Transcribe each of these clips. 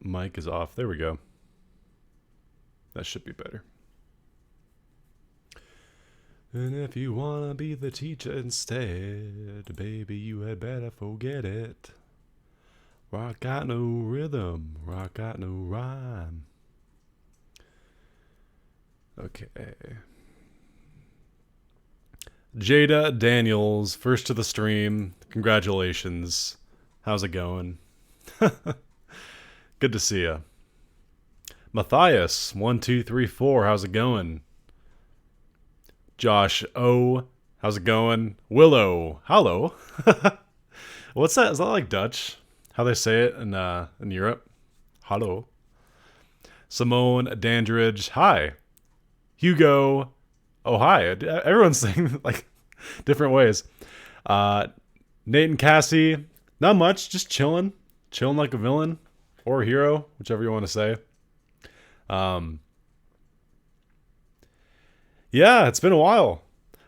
mic is off. There we go. That should be better. And if you wanna be the teacher instead, baby, you had better forget it. Rock got no rhythm, rock got no rhyme. Okay. Jada Daniels, first to the stream. Congratulations. How's it going? Good to see ya. Matthias, 1234, how's it going? Josh O, how's it going? Willow, hello. What's that? Is that like Dutch? How they say it in Europe? Hello. Simone Dandridge, hi. Hugo, oh hi. Everyone's saying like different ways. Nate and Cassie, not much, just chilling like a villain or a hero, whichever you want to say. Yeah, it's been a while.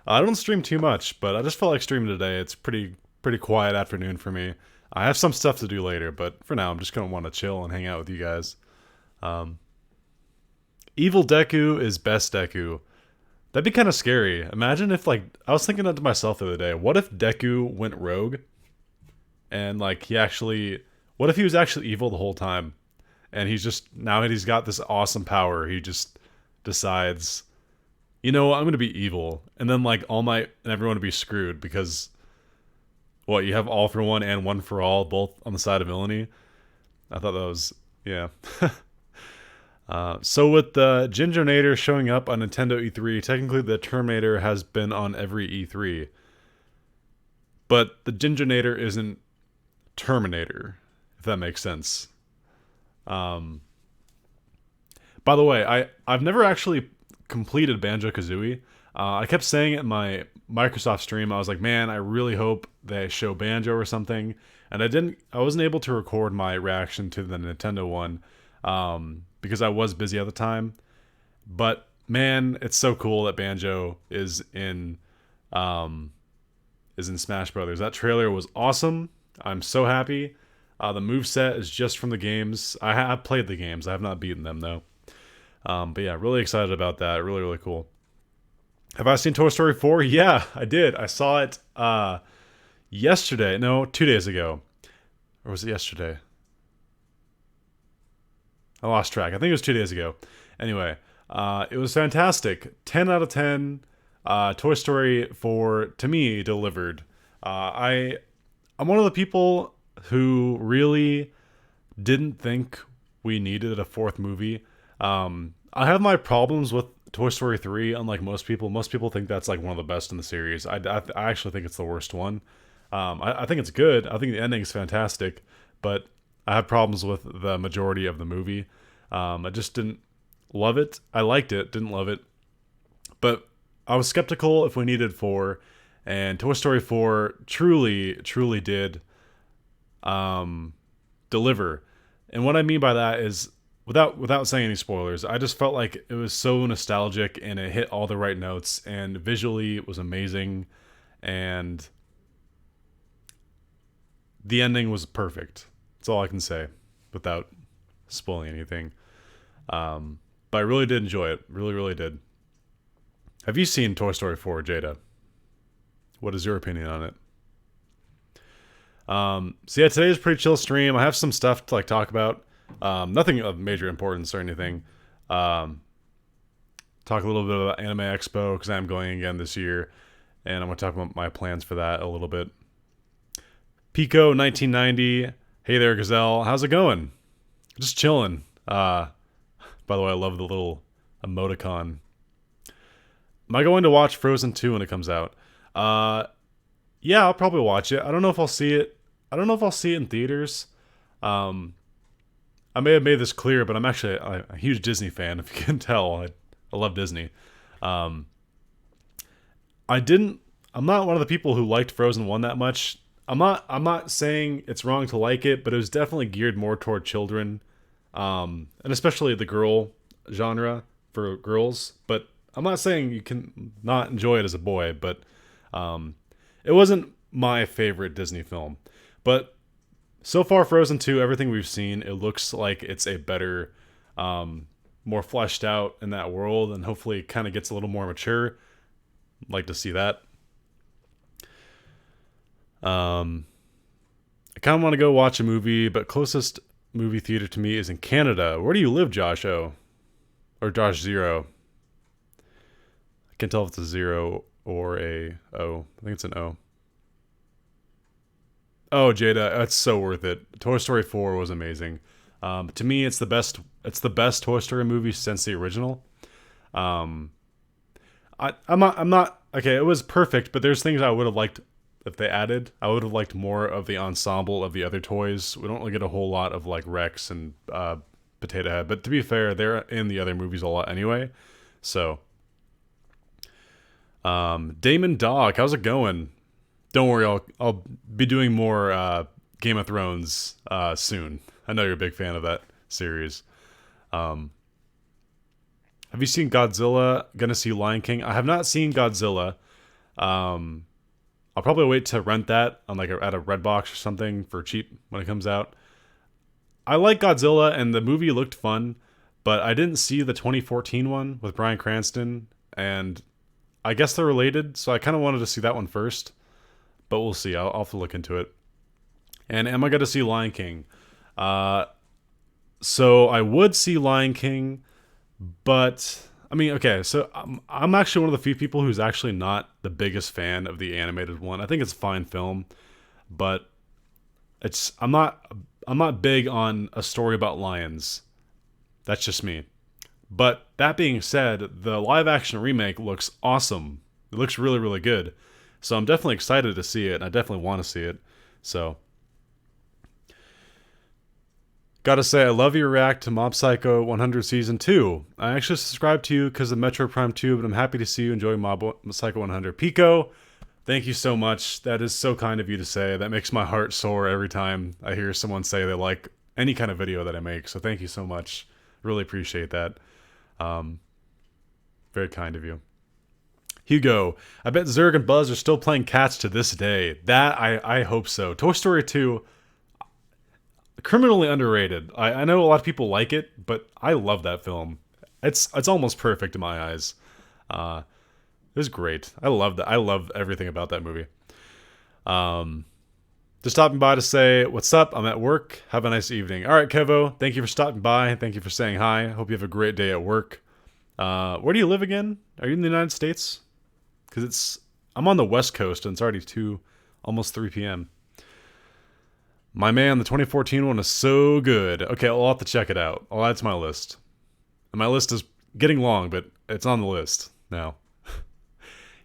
I don't stream too much, but I just felt like streaming today. It's pretty quiet afternoon for me. I have some stuff to do later, but for now, I'm just gonna want to chill and hang out with you guys. Evil Deku is best Deku. That'd be kind of scary. Imagine if, like, I was thinking that to myself the other day. What if Deku went rogue? And, like, what if he was actually evil the whole time? And now that he's got this awesome power, he just decides, you know what, I'm going to be evil. And then, like, All Might and everyone would be screwed because, what, you have All for One and One for All both on the side of villainy? I thought that was, yeah. So with the Gingernator showing up on Nintendo E3, technically the Terminator has been on every E3. But the Gingernator isn't Terminator, if that makes sense. By the way, I've never actually completed Banjo-Kazooie. I kept saying it in my Microsoft stream. I was like, man, I really hope they show Banjo or something. And I wasn't able to record my reaction to the Nintendo one. Because I was busy at the time. But man, it's so cool that Banjo is in Smash Brothers. That trailer was awesome. I'm so happy. The moveset is just from the games. I played the games. I have not beaten them though. But yeah, really excited about that. Really, really cool. Have I seen Toy Story 4? Yeah, I did. I saw it yesterday. No, 2 days ago. Or was it yesterday? I lost track. I think it was 2 days ago. Anyway, it was fantastic. 10 out of 10. Toy Story 4, to me, delivered. I'm one of the people who really didn't think we needed a fourth movie. I have my problems with Toy Story 3, unlike most people. Most people think that's like one of the best in the series. I actually think it's the worst one. I think it's good. I think the ending is fantastic, but I have problems with the majority of the movie. I just didn't love it. I liked it, didn't love it. But I was skeptical if we needed 4, and Toy Story 4 truly, truly did deliver. And what I mean by that is, without saying any spoilers, I just felt like it was so nostalgic and it hit all the right notes, and visually it was amazing, and the ending was perfect. That's all I can say without spoiling anything. But I really did enjoy it. Really, really did. Have you seen Toy Story 4, Jada? What is your opinion on it? So yeah, today's a pretty chill stream. I have some stuff to like talk about. Nothing of major importance or anything. Talk a little bit about Anime Expo because I'm going again this year, and I'm going to talk about my plans for that a little bit. Pico 1990. Hey there, Gazelle. How's it going? Just chilling. By the way, I love the little emoticon. Am I going to watch Frozen 2 when it comes out? Yeah, I'll probably watch it. I don't know if I'll see it. I don't know if I'll see it in theaters. I may have made this clear, but I'm actually a huge Disney fan, if you can tell. I love Disney. I'm not one of the people who liked Frozen 1 that much. I'm not saying it's wrong to like it, but it was definitely geared more toward children. And especially the girl genre for girls. But I'm not saying you can not enjoy it as a boy, but it wasn't my favorite Disney film. But So far, Frozen 2, everything we've seen, it looks like it's a better, more fleshed out in that world, and hopefully it kind of gets a little more mature. Like to see that. Um, I kind of want to go watch a movie, but closest movie theater to me is in Canada. Where do you live, Josh O? Or Josh Zero? I can't tell if it's a zero or a O. I think it's an O. Oh, Jada, that's so worth it. Toy Story 4 was amazing. To me, it's the best. It's the best Toy Story movie since the original. Um, I'm not. Okay, it was perfect, but there's things I would have liked if they added. I would have liked more of the ensemble of the other toys. We don't really get a whole lot of like Rex and Potato Head, but to be fair, they're in the other movies a lot anyway. So, Damon Dog, how's it going? Don't worry, I'll be doing more Game of Thrones soon. I know you're a big fan of that series. Um, have you seen Godzilla? Gonna see Lion King? I have not seen Godzilla. Um, I'll probably wait to rent that on like at a Redbox or something for cheap when it comes out. I like Godzilla, and the movie looked fun, but I didn't see the 2014 one with Bryan Cranston, and I guess they're related, so I kind of wanted to see that one first. But we'll see. I'll have to look into it. And am I going to see Lion King? Uh, so I would see Lion King, but I mean, okay. So I'm actually one of the few people who's actually not the biggest fan of the animated one. I think it's a fine film, but it's I'm not big on a story about lions. That's just me. But that being said, the live action remake looks awesome. It looks really, really good. So I'm definitely excited to see it, and I definitely want to see it. So, gotta say, I love your react to Mob Psycho 100 Season 2. I actually subscribed to you because of Metro Prime 2, but I'm happy to see you enjoy Mob Psycho 100. Pico, thank you so much. That is so kind of you to say. That makes my heart soar every time I hear someone say they like any kind of video that I make. So thank you so much. Really appreciate that. Very kind of you. Hugo, I bet Zerg and Buzz are still playing Cats to this day. That, I hope so. Toy Story 2, criminally underrated. I know a lot of people like it, but I love that film. It's almost perfect in my eyes. It was great. I love that. I love everything about that movie. Just stopping by to say, what's up? I'm at work. Have a nice evening. All right, Kevo, thank you for stopping by. Thank you for saying hi. Hope you have a great day at work. Where do you live again? Are you in the United States? Because I'm on the West Coast and it's already almost 3 p.m. My man, the 2014 one is so good. Okay, I'll have to check it out. I'll add it to my list. And my list is getting long, but it's on the list now.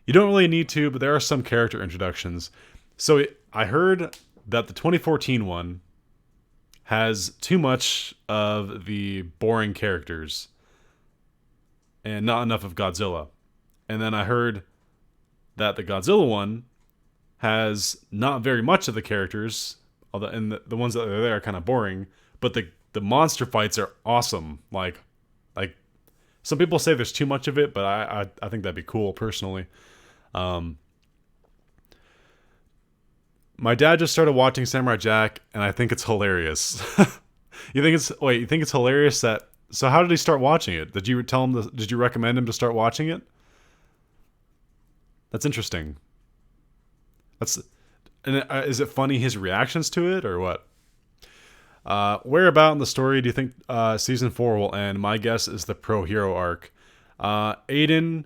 You don't really need to, but there are some character introductions. So I heard that the 2014 one has too much of the boring characters and not enough of Godzilla. And then I heard that the Godzilla one has not very much of the characters, and the ones that are there are kind of boring, but the monster fights are awesome. Like some people say there's too much of it, but I think that'd be cool personally. My dad just started watching Samurai Jack, and I think it's hilarious. You think it's hilarious that? So how did he start watching it? Did you tell him? Did you recommend him to start watching it? That's interesting. Is it funny his reactions to it or what? Where about in the story do you think season 4 will end? My guess is the pro hero arc. Aiden,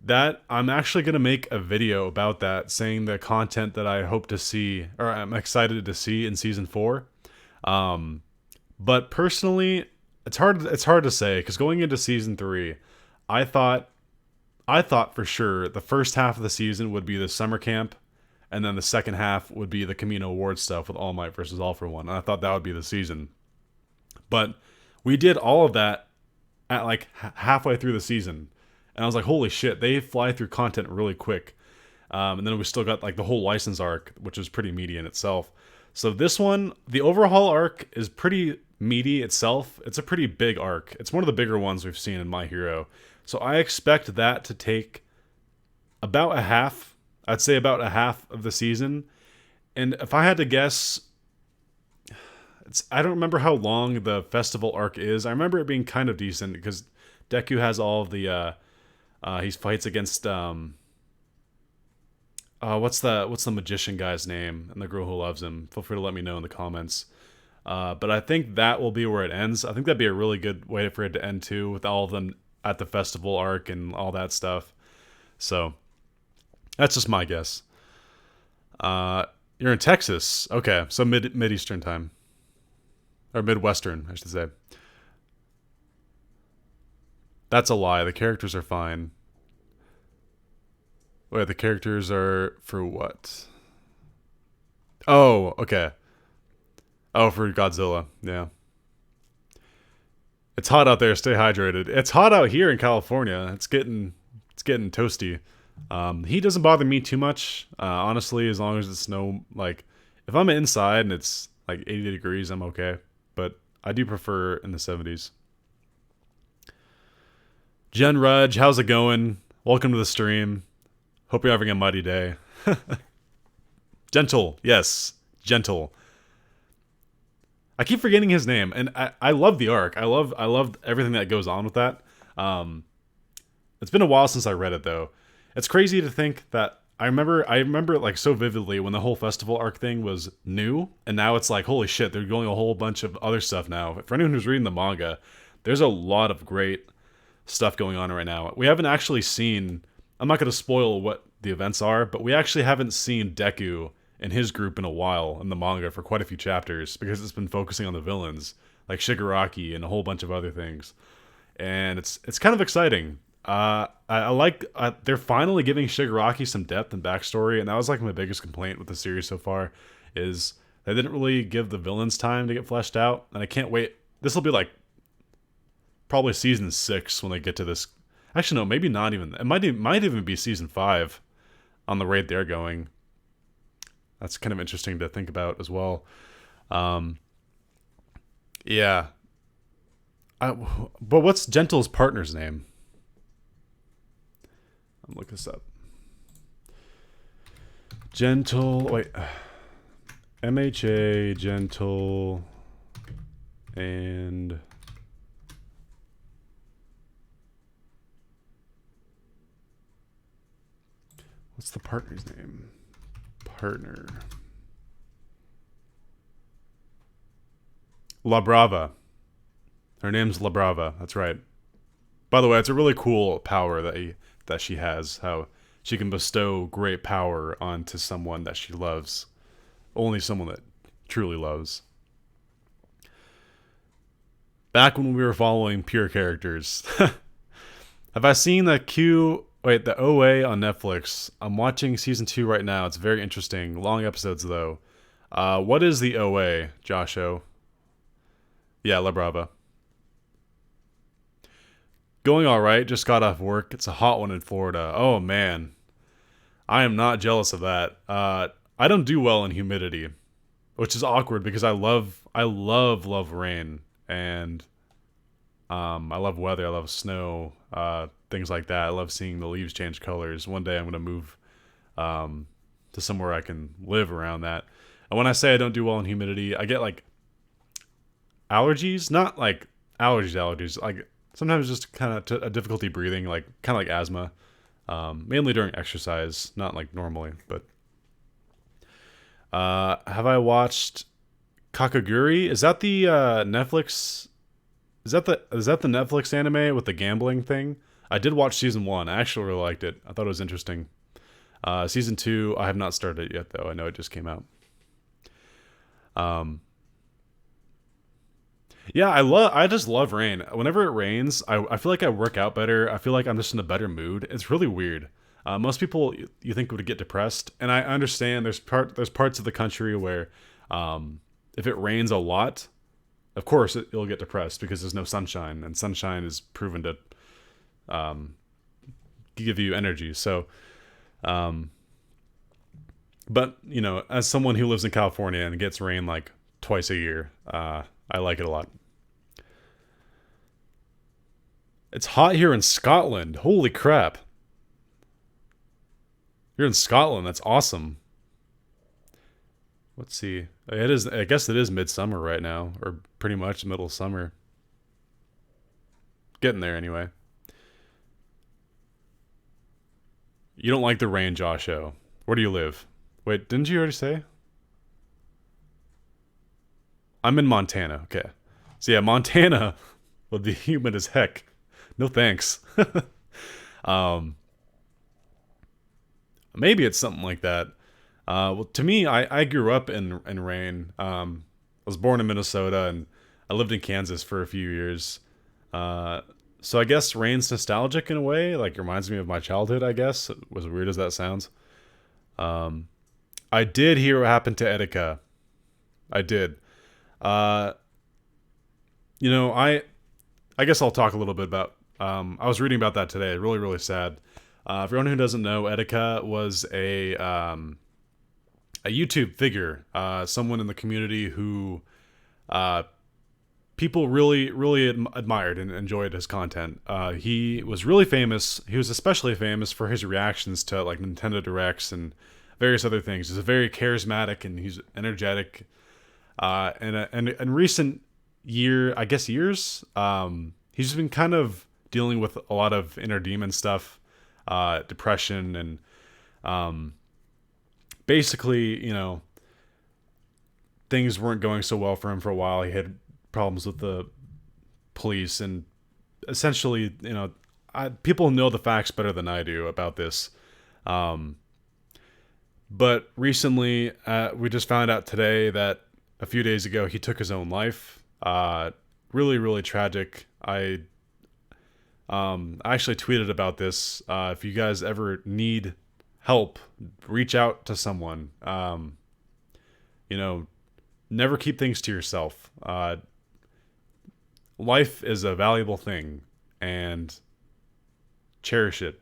that I'm actually gonna make a video about that, saying the content that I hope to see or I'm excited to see in season 4. But personally, it's hard to say because going into season 3, I thought for sure the first half of the season would be the summer camp, and then the second half would be the Camino Award stuff with All Might versus All for One. And I thought that would be the season. But we did all of that at like halfway through the season. And I was like, holy shit, they fly through content really quick. And then we still got like the whole license arc, which is pretty meaty in itself. So this one, the overhaul arc is pretty meaty itself. It's a pretty big arc. It's one of the bigger ones we've seen in My Hero. So I expect that to take about a half. I'd say about a half of the season. And if I had to guess, I don't remember how long the festival arc is. I remember it being kind of decent because Deku has all of the he fights against what's the magician guy's name and the girl who loves him. Feel free to let me know in the comments. But I think that will be where it ends. I think that'd be a really good way for it to end too, with all of them at the festival arc and all that stuff. So that's just my guess. You're in Texas, okay? So mid Eastern time, or Midwestern, I should say. That's a lie. The characters are fine. Wait, the characters are for what? Oh, okay. Oh, for Godzilla. Yeah. It's hot out there. Stay hydrated. It's hot out here in California. It's getting toasty. Heat doesn't bother me too much. Honestly, as long as it's no like, if I'm inside and it's like 80 degrees, I'm okay. But I do prefer in the 70s. Jen Rudge, how's it going? Welcome to the stream. Hope you're having a mighty day. Gentle, yes, Gentle. I keep forgetting his name, and I love the arc. I love everything that goes on with that. It's been a while since I read it though. It's crazy to think that I remember it like so vividly when the whole festival arc thing was new, and now it's like holy shit, they're going a whole bunch of other stuff now. For anyone who's reading the manga, there's a lot of great stuff going on right now. We haven't actually seen. I'm not going to spoil what the events are, but we actually haven't seen Deku and his group in a while in the manga for quite a few chapters because it's been focusing on the villains like Shigaraki and a whole bunch of other things, and it's kind of exciting. I like they're finally giving Shigaraki some depth and backstory, and that was like my biggest complaint with the series so far is they didn't really give the villains time to get fleshed out, and I can't wait. This will be like probably season 6 when they get to this. Actually, no, maybe not even. It might even be season 5 on the rate they're going. That's kind of interesting to think about as well. Yeah. But what's Gentle's partner's name? I'm looking this up. Gentle. Wait. MHA, Gentle, and what's the partner's name? Partner. La Brava. Her name's La Brava. That's right. By the way, it's a really cool power that she has. How she can bestow great power onto someone that she loves. Only someone that truly loves. Back when we were following pure characters. Have I seen the OA on Netflix? I'm watching season 2 right now. It's very interesting. Long episodes though. What is the OA, Josho? Yeah, La Brava. Going alright, just got off work. It's a hot one in Florida. Oh man. I am not jealous of that. I don't do well in humidity, which is awkward because I love rain, and I love weather. I love snow, things like that. I love seeing the leaves change colors. One day I'm going to move to somewhere I can live around that. And when I say I don't do well in humidity, I get like allergies, not like allergies, like sometimes just kind of a difficulty breathing, like kind of like asthma, mainly during exercise, not like normally, but have I watched Kakaguri? Is that the Netflix? Is that the Netflix anime with the gambling thing? I did watch season 1. I actually really liked it. I thought it was interesting. Season 2, I have not started it yet though. I know it just came out. Yeah, I just love rain. Whenever it rains, I feel like I work out better. I feel like I'm just in a better mood. It's really weird. Most people you think would get depressed, and I understand there's parts of the country where if it rains a lot, of course you'll get depressed because there's no sunshine, and sunshine is proven to give you energy. So, but you know, as someone who lives in California and gets rain like twice a year, I like it a lot. It's hot here in Scotland. Holy crap. You're in Scotland. That's awesome. Let's see. It is. I guess it is midsummer right now, or pretty much middle of summer. Getting there anyway. You don't like the rain, Josho. Where do you live? Wait, didn't you already say? I'm in Montana. Okay. So yeah, Montana would be humid as heck. No thanks. um, maybe it's something like that. Well, to me, I grew up in rain. I was born in Minnesota and I lived in Kansas for a few years. Uh, so I guess rain's nostalgic in a way. Like reminds me of my childhood. I guess as weird as that sounds. Um, I did hear what happened to Etika. I did. Uh, I guess I'll talk a little bit about. I was reading about that today. Really, really sad. For everyone who doesn't know, Etika was a YouTube figure, someone in the community who uh, people really, really admired and enjoyed his content. He was really famous. He was especially famous for his reactions to like Nintendo Directs and various other things. He's a very charismatic and he's energetic. And in recent years, he's just been kind of dealing with a lot of inner demon stuff, depression, and basically, things weren't going so well for him for a while. He had problems with the police, and essentially, people know the facts better than I do about this. But recently, we just found out today that a few days ago he took his own life. Really, really tragic. I actually tweeted about this. If you guys ever need help, reach out to someone. Never keep things to yourself. Life is a valuable thing, and cherish it.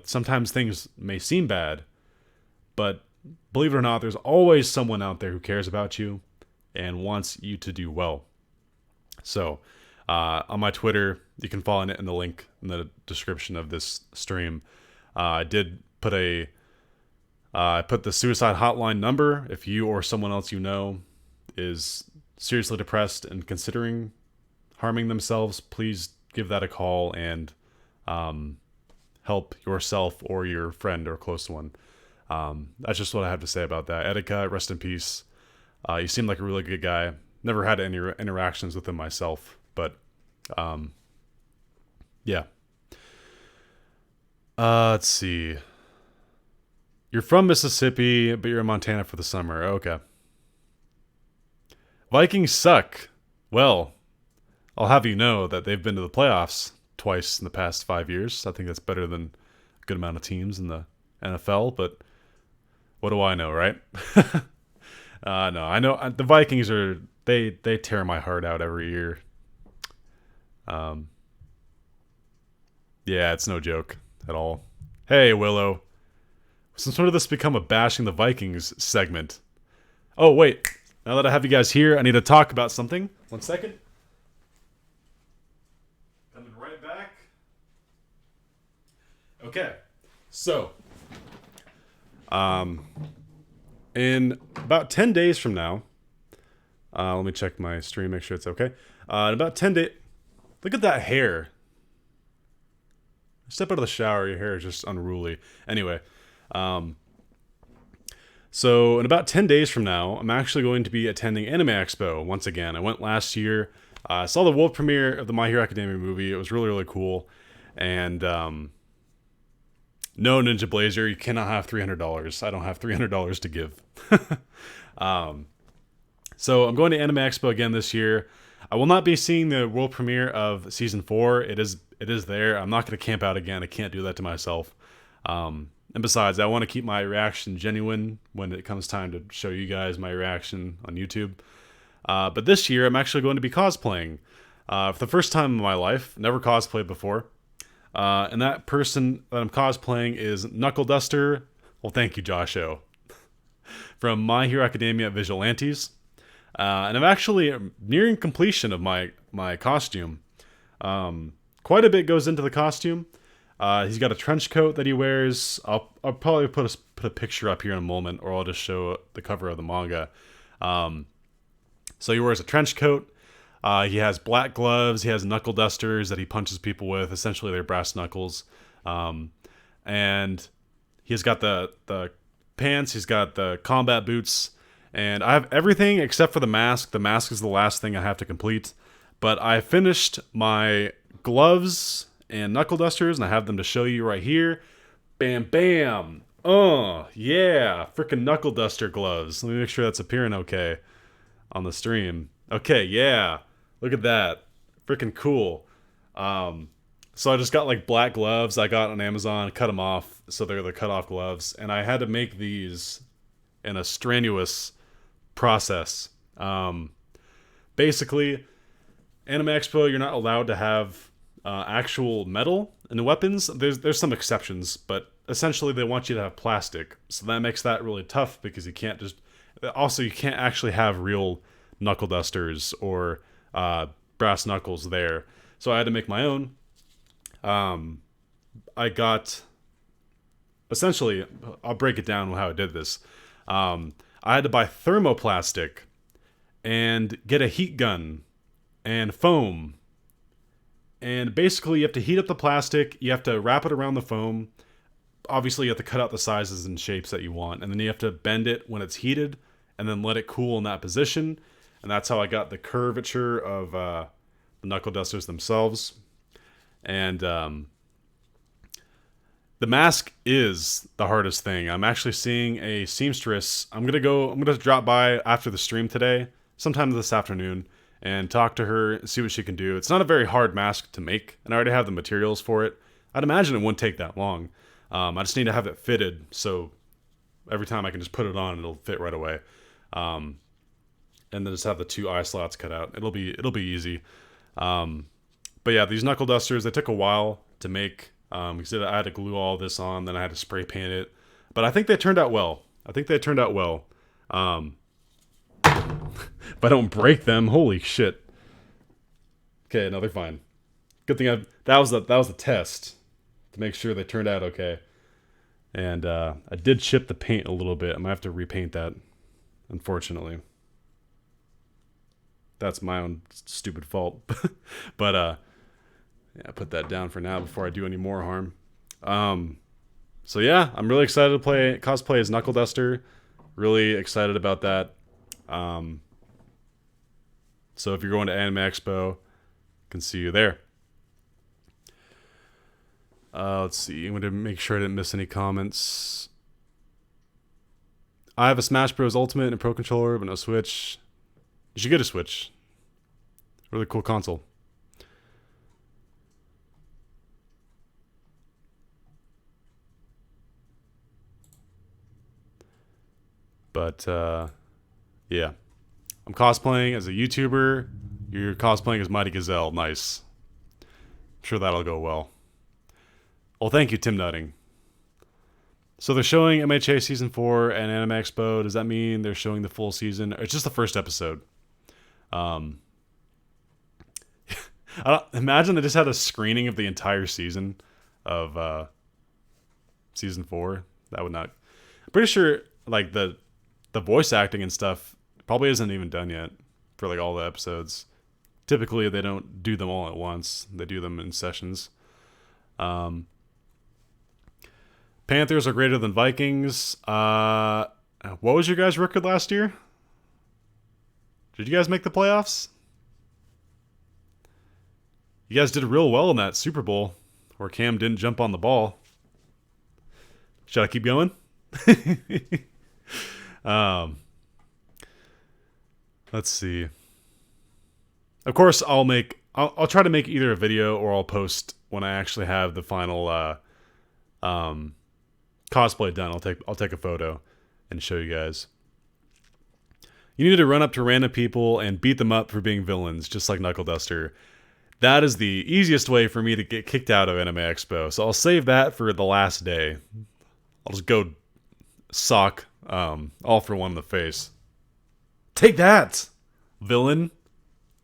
Sometimes things may seem bad, but believe it or not, there's always someone out there who cares about you and wants you to do well. So, on my Twitter, you can follow it in the link in the description of this stream. I did put I put the suicide hotline number. If you or someone else is seriously depressed and considering harming themselves, please give that a call and help yourself or your friend or close one. That's just what I have to say about that. Etika, rest in peace. You seem like a really good guy. Never had any interactions with him myself, but yeah. Let's see. You're from Mississippi, but you're in Montana for the summer. Okay. Vikings suck. Well, I'll have you know that they've been to the playoffs twice in the past 5 years. I think that's better than a good amount of teams in the NFL, but what do I know, right? No, I know the Vikings they tear my heart out every year. Yeah, it's no joke at all. Hey, Willow. Since when did this become a bashing the Vikings segment? Oh, wait. Now that I have you guys here, I need to talk about something. 1 second. Coming right back. Okay. So, in about 10 days from now, let me check my stream, make sure it's okay. In about 10 days, look at that hair. Step out of the shower, your hair is just unruly. Anyway, so in about 10 days from now, I'm actually going to be attending Anime Expo once again. I went last year. I saw the world premiere of the My Hero Academia movie. It was really, really cool. And no, Ninja Blazer, you cannot have $300. I don't have $300 to give. So I'm going to Anime Expo again this year. I will not be seeing the world premiere of season 4. It is there. I'm not going to camp out again. I can't do that to myself. And besides, I want to keep my reaction genuine when it comes time to show you guys my reaction on YouTube. But this year, I'm actually going to be cosplaying. For the first time in my life. Never cosplayed before. And that person that I'm cosplaying is Knuckle Duster. Well, thank you, Josho. From My Hero Academia Vigilantes. And I'm actually nearing completion of my costume. Quite a bit goes into the costume. He's got a trench coat that he wears. I'll probably put a picture up here in a moment, or I'll just show the cover of the manga. So he wears a trench coat. He has black gloves. He has knuckle dusters that he punches people with. Essentially, they're brass knuckles. And he's got the pants. He's got the combat boots. And I have everything except for the mask. The mask is the last thing I have to complete. But I finished my gloves and knuckle dusters, and I have them to show you right here. Bam, bam. Oh, yeah. Freaking knuckle duster gloves. Let me make sure that's appearing okay on the stream. Okay, yeah. Look at that. Freaking cool. So I just got like black gloves I got on Amazon, cut them off, so they're the cut off gloves, and I had to make these in a strenuous process. Basically, Anime Expo, you're not allowed to have actual metal in the weapons. There's some exceptions, but essentially they want you to have plastic, so that makes that really tough because you can't just. Also, you can't actually have real knuckle dusters or brass knuckles there, so I had to make my own. I got, essentially, I'll break it down how I did this. I had to buy thermoplastic and get a heat gun and foam. And basically, you have to heat up the plastic, you have to wrap it around the foam. Obviously, you have to cut out the sizes and shapes that you want, and then you have to bend it when it's heated, and then let it cool in that position. And that's how I got the curvature of the knuckle dusters themselves. And the mask is the hardest thing. I'm actually seeing a seamstress. I'm gonna drop by after the stream today, sometime this afternoon, and talk to her and see what she can do. It's not a very hard mask to make, and I already have the materials for it. I'd imagine it wouldn't take that long. I just need to have it fitted, so every time I can just put it on, it'll fit right away. And then just have the 2 eye slots cut out. It'll be easy. But yeah, these knuckle dusters, they took a while to make. Because I had to glue all this on, then I had to spray paint it. But I think they turned out well. If I don't break them, holy shit. Okay, no, they're fine. Good thing that was the test to make sure they turned out okay. And I did chip the paint a little bit. I might have to repaint that, unfortunately. That's my own stupid fault. But yeah, put that down for now before I do any more harm. So yeah, I'm really excited to cosplay as Knuckle Duster. Really excited about that. So if you're going to Anime Expo, I can see you there. Let's see. I'm going to make sure I didn't miss any comments. I have a Smash Bros. Ultimate and a Pro Controller, but no Switch. You should get a Switch. Really cool console. But, yeah. I'm cosplaying as a YouTuber. You're cosplaying as Mighty Gazelle. Nice. I'm sure that'll go well. Well, thank you, Tim Nutting. So they're showing MHA Season 4 and Anime Expo. Does that mean they're showing the full season? It's just the first episode. Imagine they just had a screening of the entire season of Season 4. That would not... I'm pretty sure, like, the voice acting and stuff probably isn't even done yet for, like, all the episodes. Typically, they don't do them all at once. They do them in sessions. Panthers are greater than Vikings. What was your guys' record last year? Did you guys make the playoffs? You guys did real well in that Super Bowl where Cam didn't jump on the ball. Should I keep going? Let's see. Of course, I'll try to make either a video or I'll post when I actually have the final cosplay done. I'll take a photo and show you guys. You need to run up to random people and beat them up for being villains, just like Knuckle Duster. That is the easiest way for me to get kicked out of Anime Expo. So I'll save that for the last day. I'll just go sock All For One in the face. Take that, villain.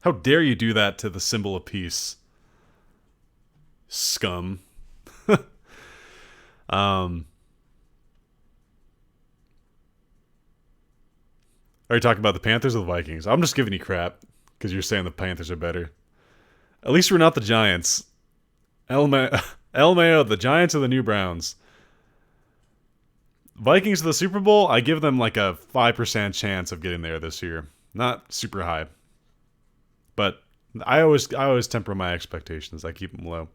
How dare you do that to the symbol of peace. Scum. um, are you talking about the Panthers or the Vikings? I'm just giving you crap because you're saying the Panthers are better. At least we're not the Giants. El Mayo, the Giants are the new Browns. Vikings to the Super Bowl, I give them like a 5% chance of getting there this year. Not super high. But I always temper my expectations. I keep them low.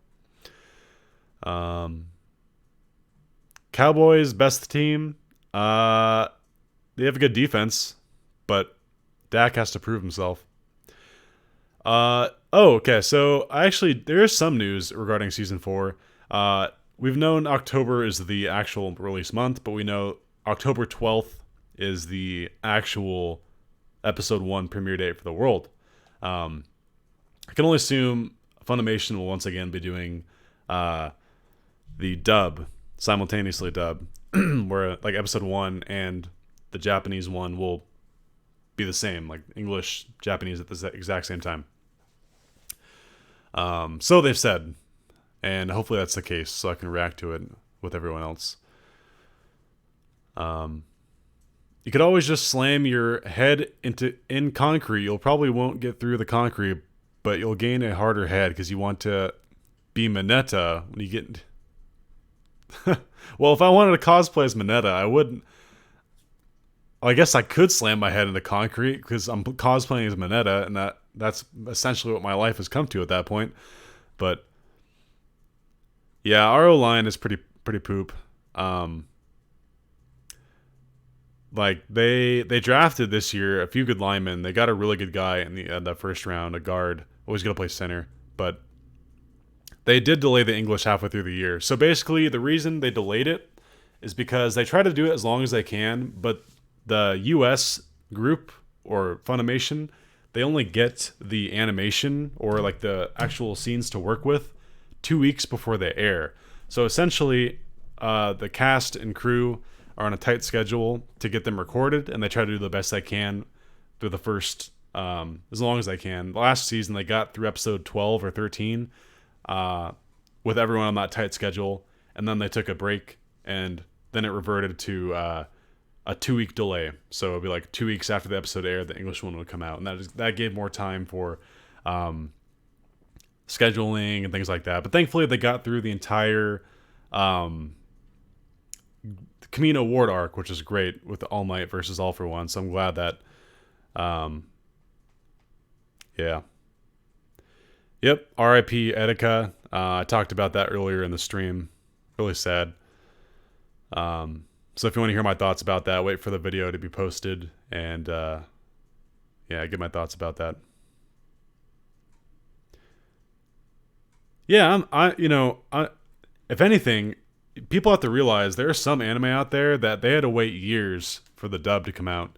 Cowboys best team. They have a good defense, but Dak has to prove himself. Okay. So there is some news regarding season 4. We've known October is the actual release month, but we know October 12th is the actual episode 1 premiere date for the world. I can only assume Funimation will once again be doing the dub, simultaneously dub, where like episode 1 and the Japanese one will be the same, like English, Japanese at the exact same time. So they've said, and hopefully that's the case, so I can react to it with everyone else. You could always just slam your head in concrete. You'll probably won't get through the concrete, but you'll gain a harder head because you want to be Mineta when you get. Well, if I wanted to cosplay as Mineta, I wouldn't. I guess I could slam my head into concrete because I'm cosplaying as Mineta, and that's essentially what my life has come to at that point. But yeah, our O-line is pretty poop. Like they drafted this year a few good linemen. They got a really good guy in the first round, a guard, always gonna play center, but they did delay the English halfway through the year. So basically, the reason they delayed it is because they try to do it as long as they can, but the U.S. group or Funimation, they only get the animation or like the actual scenes to work with 2 weeks before they air. So essentially, the cast and crew are on a tight schedule to get them recorded, and they try to do the best they can through the first, as long as they can. Last season, they got through episode 12 or 13 with everyone on that tight schedule, and then they took a break, and then it reverted to a 2-week delay. So it'd be like 2 weeks after the episode aired, the English one would come out, and that gave more time for scheduling and things like that. But thankfully, they got through the entire Kamino Ward arc, which is great with the All Might versus All for One. So I'm glad that, yeah. Yep. R.I.P. Etika. I talked about that earlier in the stream. Really sad. So if you want to hear my thoughts about that, wait for the video to be posted, and yeah, get my thoughts about that. Yeah, if anything, people have to realize there are some anime out there that they had to wait years for the dub to come out.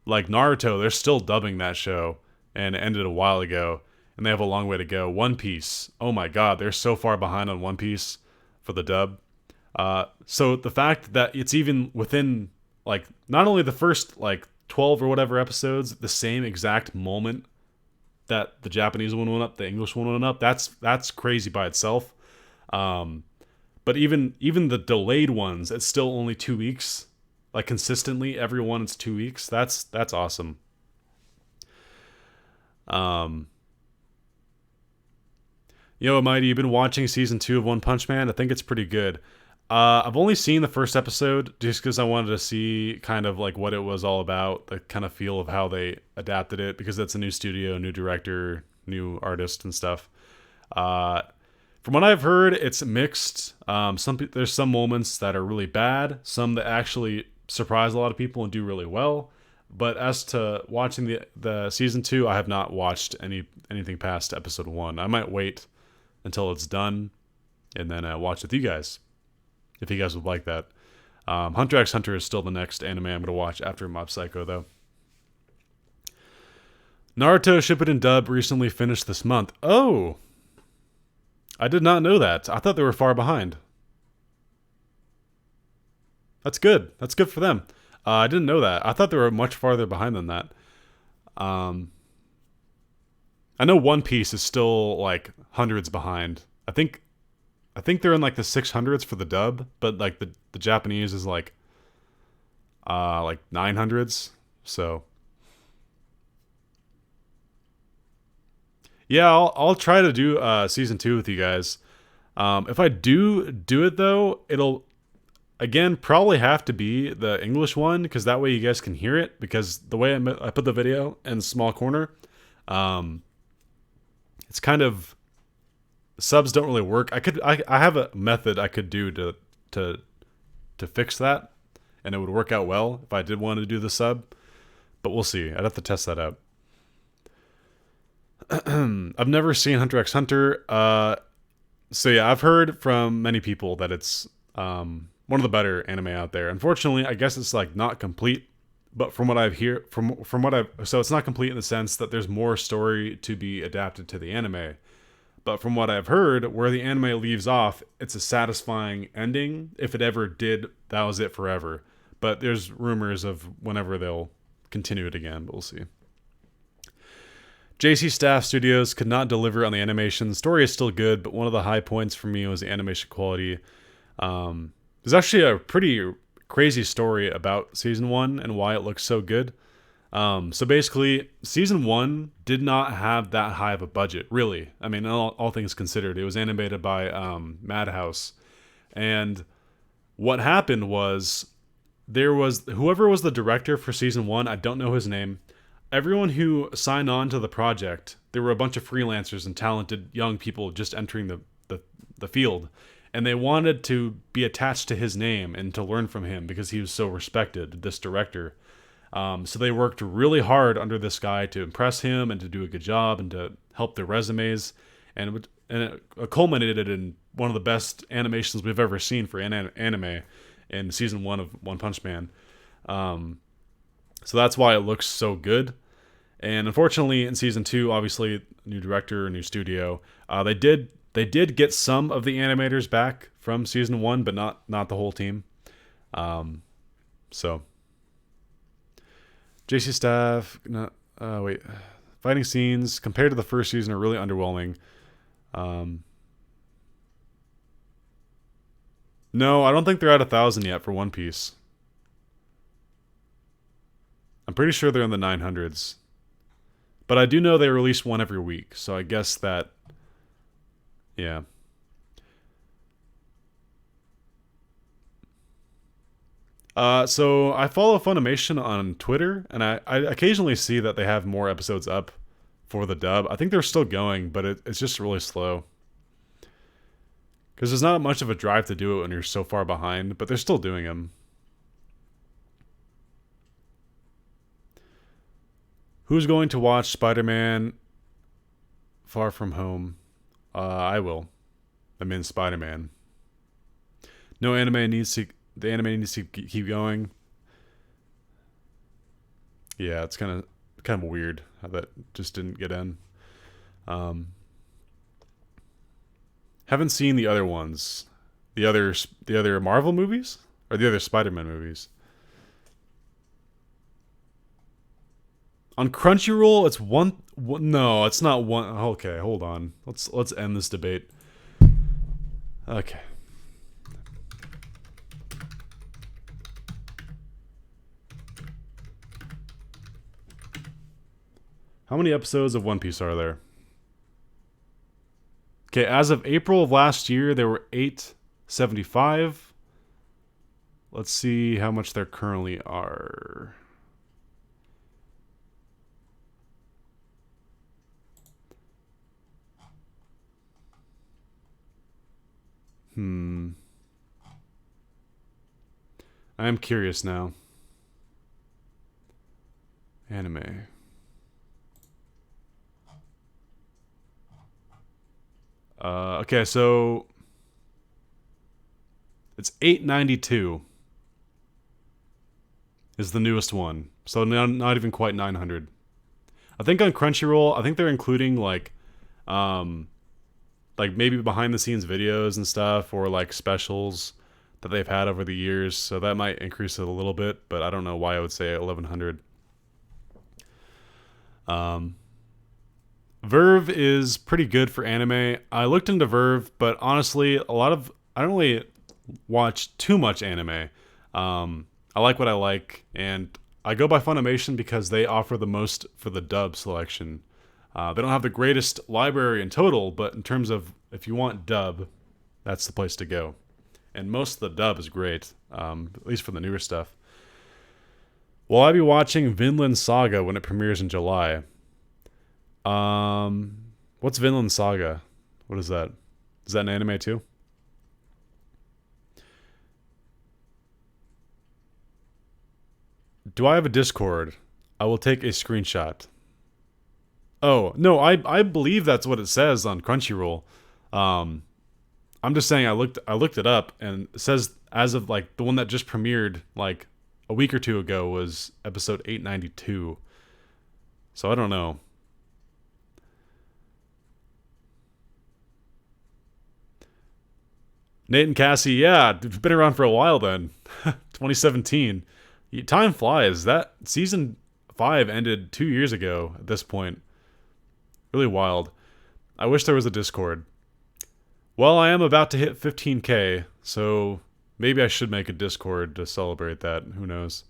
Like Naruto, they're still dubbing that show, and it ended a while ago, and they have a long way to go. One Piece, oh my god, they're so far behind on One Piece for the dub. So the fact that it's even within, like, not only the first, like, 12 or whatever episodes, the same exact moment that the Japanese one went up, the English one went up, that's crazy by itself. But even the delayed ones, it's still only 2 weeks. Like, consistently, every one it's 2 weeks. That's awesome. Mighty, you've been watching season 2 of One Punch Man. I think it's pretty good. I've only seen the first episode just because I wanted to see kind of like what it was all about, the kind of feel of how they adapted it, because it's a new studio, new director, new artist and stuff. From what I've heard, it's mixed. There's some moments that are really bad, some that actually surprise a lot of people and do really well. But as to watching the season 2, I have not watched anything past episode 1. I might wait until it's done and then watch with you guys, if you guys would like that. Hunter x Hunter is still the next anime I'm going to watch after Mob Psycho, though. Naruto Shippuden dub recently finished this month. Oh! I did not know that. I thought they were far behind. That's good. That's good for them. I didn't know that. I thought they were much farther behind than that. I know One Piece is still like hundreds behind. I think I think they're in like the 600s for the dub, but like the Japanese is like 900s. So yeah, I'll try to do season 2 with you guys. If I do it though, it'll again probably have to be the English one because that way you guys can hear it. Because the way I put the video in small corner, um, it's kind of subs don't really work. I have a method I could do to to fix that, and it would work out well if I did want to do the sub. But we'll see. I'd have to test that out. I've never seen Hunter x Hunter. So yeah, I've heard from many people that it's one of the better anime out there. Unfortunately, I guess it's like not complete. But from what I've hear from what I've so it's not complete in the sense that there's more story to be adapted to the anime. But from what I've heard, where the anime leaves off, it's a satisfying ending. If it ever did, that was it forever. But there's rumors of whenever they'll continue it again, but we'll see. JC Staff Studios could not deliver on the animation. The story is still good, but one of the high points for me was the animation quality. There's actually a pretty crazy story about season 1 and why it looks so good. So basically, season 1 did not have that high of a budget, really. I mean, all things considered, it was animated by Madhouse. And what happened was whoever was the director for season 1, I don't know his name. Everyone who signed on to the project, there were a bunch of freelancers and talented young people just entering the field. And they wanted to be attached to his name and to learn from him because he was so respected, this director. So they worked really hard under this guy to impress him and to do a good job and to help their resumes. And it culminated in one of the best animations we've ever seen for anime in season 1 of One Punch Man. So that's why it looks so good. And unfortunately, in season 2, obviously, new director, new studio, they did get some of the animators back from season 1, but not the whole team. So JC Staff, fighting scenes compared to the first season are really underwhelming. No, I don't think they're at 1,000 yet for One Piece. I'm pretty sure they're in the 900s. But I do know they release one every week, so I guess that, yeah. So I follow Funimation on Twitter, and I occasionally see that they have more episodes up for the dub. I think they're still going, but it's just really slow. Because there's not much of a drive to do it when you're so far behind, but they're still doing them. Who's going to watch Spider-Man Far From Home? I will. I'm in Spider-Man. The anime needs to keep going. Yeah, it's kind of weird how that just didn't get in. Haven't seen the other ones. The other Marvel movies? Or the other Spider-Man movies? On Crunchyroll, it's one. No, it's not one. Okay, hold on. Let's end this debate. Okay. How many episodes of One Piece are there? Okay, as of April of last year, there were 875. Let's see how much there currently are. I am curious now. Anime. Okay, so it's 892 is the newest one. So not even quite 900. I think on Crunchyroll, I think they're including like maybe behind the scenes videos and stuff, or like specials that they've had over the years. So that might increase it a little bit, but I don't know why I would say 1100. Verve is pretty good for anime. I looked into Verve, but honestly, I don't really watch too much anime. I like what I like, and I go by Funimation because they offer the most for the dub selection. They don't have the greatest library in total, but in terms of if you want dub, that's the place to go. And most of the dub is great, at least for the newer stuff. Will I be watching Vinland Saga when it premieres in July? What's Vinland Saga? What is that? Is that an anime too? Do I have a Discord? I will take a screenshot. Oh, no, I believe that's what it says on Crunchyroll. Um, I'm just saying I looked it up and it says as of like the one that just premiered like a week or two ago was episode 892. So I don't know. Nate and Cassie, yeah, it's been around for a while then. 2017. Time flies. That season 5 ended 2 years ago at this point. Really wild. I wish there was a Discord. Well, I am about to hit 15K, so maybe I should make a Discord to celebrate that. Who knows?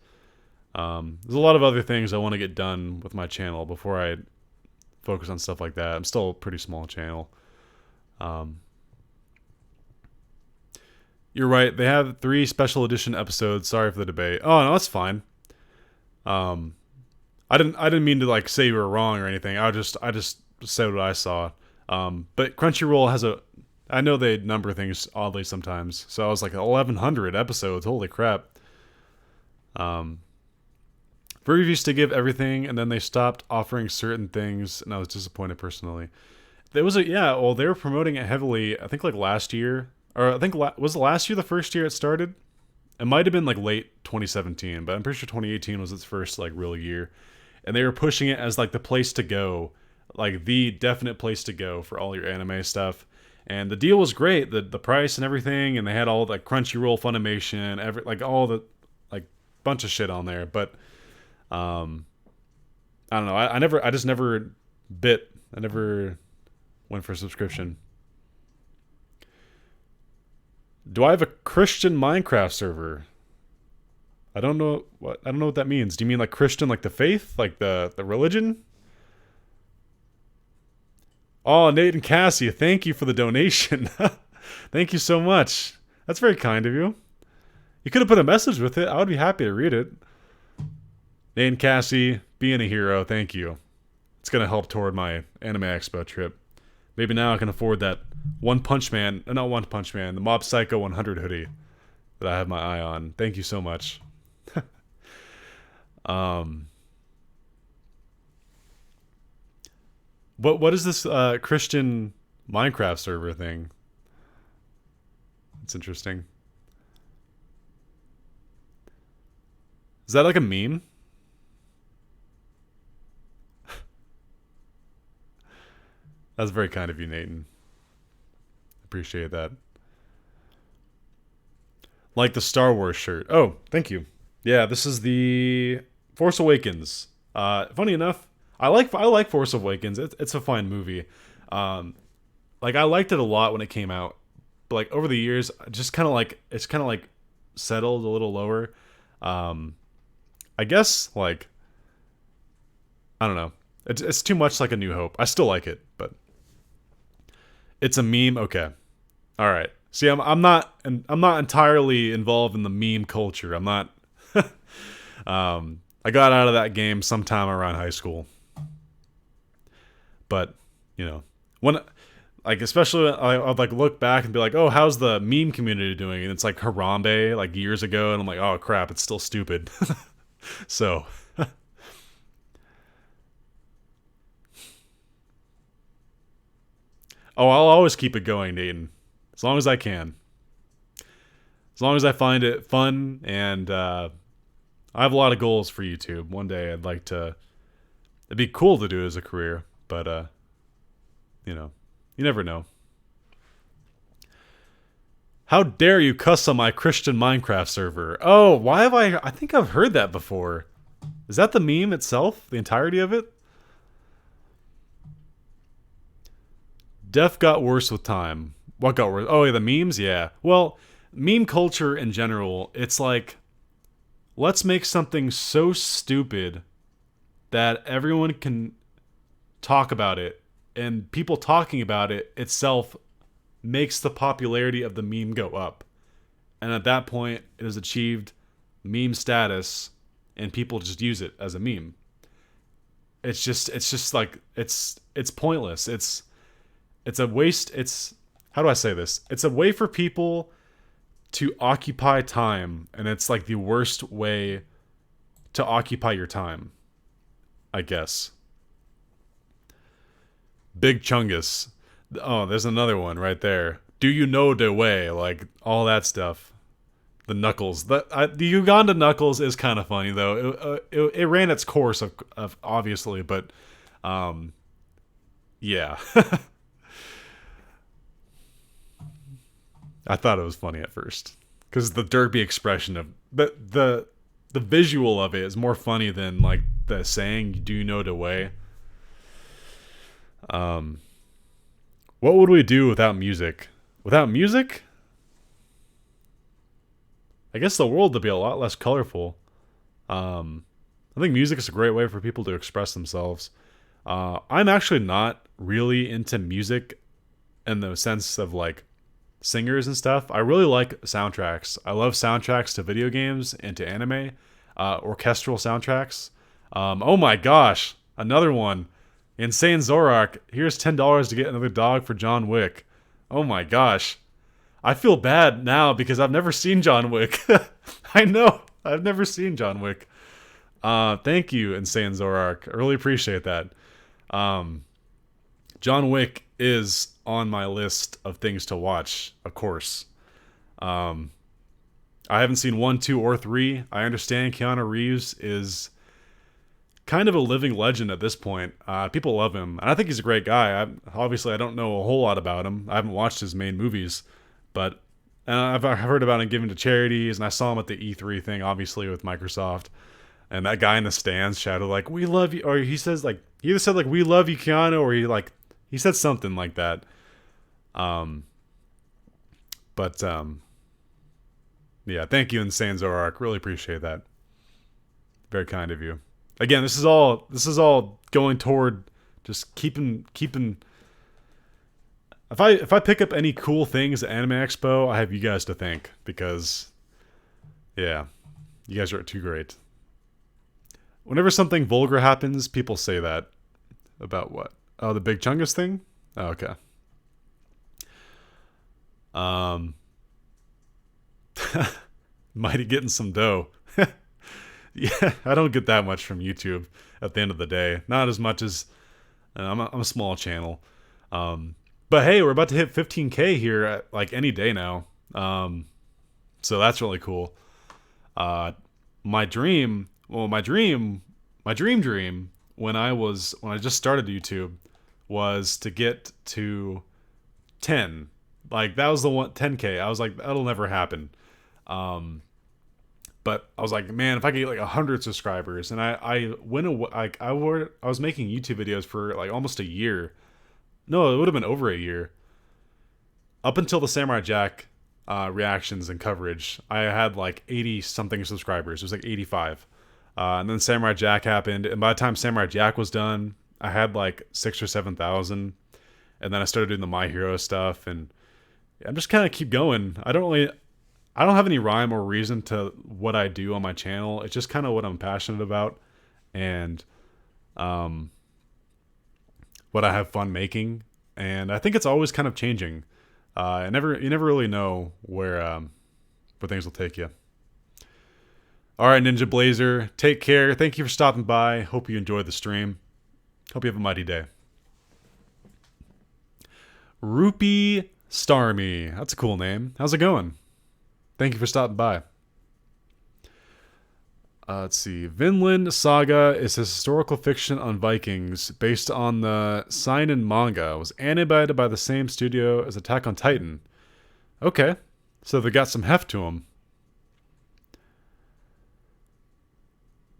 There's a lot of other things I want to get done with my channel before I focus on stuff like that. I'm still a pretty small channel. Um, you're right. They have 3 special edition episodes. Sorry for the debate. Oh no, that's fine. Um, I didn't mean to like say you were wrong or anything. I just said what I saw. But Crunchyroll has a. I know they number things oddly sometimes, so I was like 1,100 episodes. Holy crap! Um, Verve used to give everything, and then they stopped offering certain things, and I was disappointed personally. There was a yeah. Well, they were promoting it heavily. I think like last year, or I think was last year the first year it started. It might have been like late 2017, but I'm pretty sure 2018 was its first like real year, and they were pushing it as like the place to go, like the definite place to go for all your anime stuff. And the deal was great, the price and everything, and they had all the Crunchyroll, Funimation, like all the like bunch of shit on there. But um, I don't know. I just never bit. I never went for a subscription. Do I have a Christian Minecraft server? I don't know what that means. Do you mean like Christian, like the faith, like the religion? Oh, Nate and Cassie, thank you for the donation. Thank you so much. That's very kind of you. You could have put a message with it. I would be happy to read it. Nate and Cassie, being a hero, thank you. It's going to help toward my Anime Expo trip. Maybe now I can afford that One Punch Man, not One Punch Man, the Mob Psycho 100 hoodie that I have my eye on. Thank you so much. um, what is this Christian Minecraft server thing? It's interesting. Is that like a meme? That's very kind of you, Nathan. Appreciate that. Like the Star Wars shirt. Oh, thank you. Yeah, this is the Force Awakens. Funny enough, I like Force Awakens. It's a fine movie. Um, like I liked it a lot when it came out, but like over the years, just kind of like it's kind of like settled a little lower. Um, I guess like I don't know. It's too much like A New Hope. I still like it, but it's a meme. Okay, all right. See, I'm not entirely involved in the meme culture. I'm not. I got out of that game sometime around high school, but you know when like especially I'd like look back and be like, oh, how's the meme community doing? And it's like Harambe like years ago, and I'm like, oh crap, it's still stupid. So, oh, I'll always keep it going, Nathan, as long as I can, as long as I find it fun, and I have a lot of goals for YouTube. One day, I'd like to. It'd be cool to do it as a career, but you know, you never know. How dare you cuss on my Christian Minecraft server? Oh, why have I think I've heard that before. Is that the meme itself? The entirety of it? Death got worse with time. What got worse? Oh, yeah, the memes? Yeah. Well, meme culture in general, it's like, let's make something so stupid that everyone can talk about it, and people talking about it itself makes the popularity of the meme go up. And at that point, it has achieved meme status, and people just use it as a meme. It's just like it's pointless. It's a waste. It's How do I say this? It's a way for people to occupy time, and it's like the worst way to occupy your time, I guess. Big Chungus. Oh, there's another one right there. Do you know the way? Like all that stuff. The Knuckles. The Uganda Knuckles is kind of funny though. It ran its course of obviously, but yeah. I thought it was funny at first because the derpy expression of the visual of it is more funny than like the saying "Do you know the way?" What would we do without music? Without music? I guess the world would be a lot less colorful. I think music is a great way for people to express themselves. I'm actually not really into music in the sense of like singers and stuff. I really like soundtracks. I love soundtracks to video games and to anime, orchestral soundtracks. Oh my gosh, another one. Insane Zorak, here's $10 to get another dog for John Wick. Oh my gosh. I feel bad now because I've never seen John Wick. I know. I've never seen John Wick. Thank you, Insane Zorak. I really appreciate that. John Wick is on my list of things to watch, of course. I haven't seen 1, 2, or 3. I understand Keanu Reeves is kind of a living legend at this point. People love him, and I think he's a great guy. Obviously, I don't know a whole lot about him. I haven't watched his main movies, but I've heard about him giving to charities, and I saw him at the E3 thing, obviously, with Microsoft. And that guy in the stands shouted, like, "We love you," or he says, like, he either said, like, "We love you, Keanu," or he said something like that. But yeah, thank you, Insane Zorak. Really appreciate that. Very kind of you. Again, this is all going toward just keeping. If I pick up any cool things at Anime Expo, I have you guys to thank because, yeah, you guys are too great. Whenever something vulgar happens, people say that. About what? Oh, the Big Chungus thing? Oh, okay. Mighty getting some dough. Yeah, I don't get that much from YouTube at the end of the day. Not as much as I'm a small channel. But hey, we're about to hit 15K here at like any day now. So that's really cool. My dream when I just started YouTube was to get to 10. Like that was the one 10K. I was like, that'll never happen. But I was like, man, if I get like 100 subscribers, and I went away, like I was making YouTube videos for like almost a year. No, it would have been over a year. Up until the Samurai Jack reactions and coverage, I had like 80 something subscribers. It was like 85. And then Samurai Jack happened, and by the time Samurai Jack was done, I had like 6,000 or 7,000. And then I started doing the My Hero stuff, and I'm just kind of keep going. I don't have any rhyme or reason to what I do on my channel. It's just kind of what I'm passionate about, and what I have fun making. And I think it's always kind of changing. You never really know where things will take you. All right, Ninja Blazer, take care. Thank you for stopping by. Hope you enjoyed the stream. Hope you have a mighty day. Rupee Starmie. That's a cool name. How's it going? Thank you for stopping by. Let's see. Vinland Saga is a historical fiction on Vikings based on the seinen manga. It was animated by the same studio as Attack on Titan. Okay. So they got some heft to them.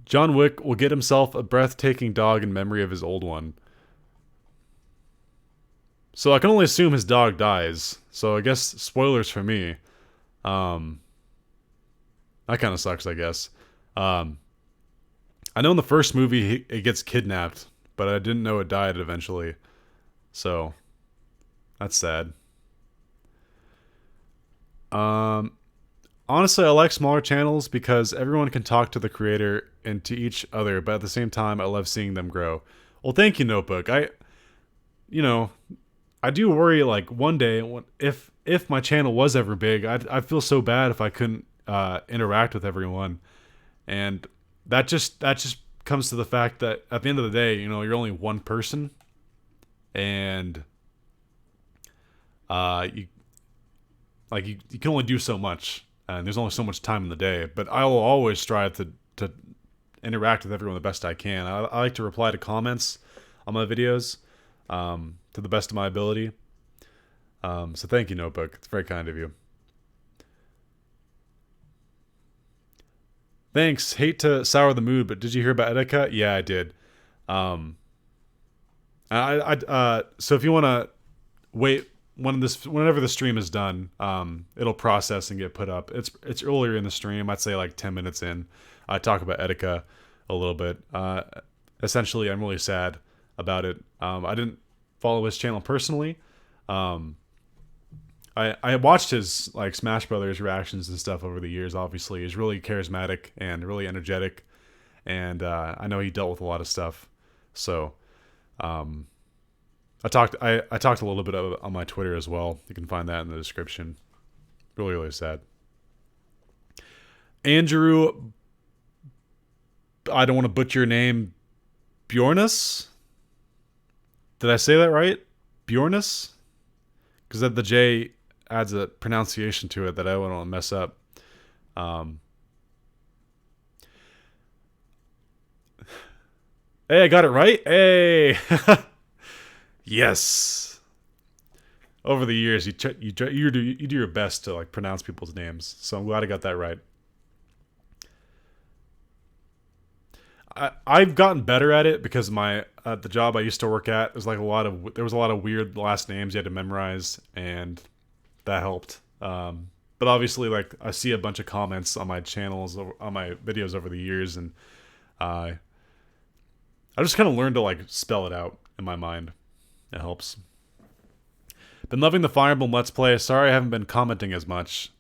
John Wick will get himself a breathtaking dog in memory of his old one. So I can only assume his dog dies. So I guess spoilers for me. Um, that kind of sucks, I guess. Um, I know in the first movie it gets kidnapped, but I didn't know it died eventually. So that's sad. Um, Honestly, I like smaller channels because everyone can talk to the creator and to each other, but at the same time, I love seeing them grow. Well, thank you, Notebook. You know, I do worry like one day if my channel was ever big, I'd feel so bad if I couldn't interact with everyone, and that just comes to the fact that at the end of the day, you're only one person, and you you can only do so much, and there's only so much time in the day. But I will always strive to interact with everyone the best I can. I like to reply to comments on my videos to the best of my ability. So thank you, Notebook. It's very kind of you. Thanks. Hate to sour the mood, but did you hear about Etika? Yeah, I did. Um, so if you want to wait whenever the stream is done, it'll process and get put up. It's earlier in the stream. I'd say like 10 minutes in. I talk about Etika a little bit. Essentially, I'm really sad about it. I didn't follow his channel personally. Um, I watched his like Smash Brothers reactions and stuff over the years. Obviously, he's really charismatic and really energetic, and I know he dealt with a lot of stuff. So, um, I talked a little bit of it on my Twitter as well. You can find that in the description. Really, really sad. Andrew, I don't want to butcher your name. Bjornus? Did I say that right? Bjornus? Because the J adds a pronunciation to it that I don't want to mess up. Um, hey, I got it right. Hey, yes. Over the years, you do your best to like pronounce people's names, so I'm glad I got that right. I've gotten better at it because my the job I used to work at was like there was a lot of weird last names you had to memorize, and that helped. But obviously, like I see a bunch of comments on my channels on my videos over the years, and I just kind of learned to like spell it out in my mind. It helps. Been loving the Fire Emblem Let's Play. Sorry I haven't been commenting as much.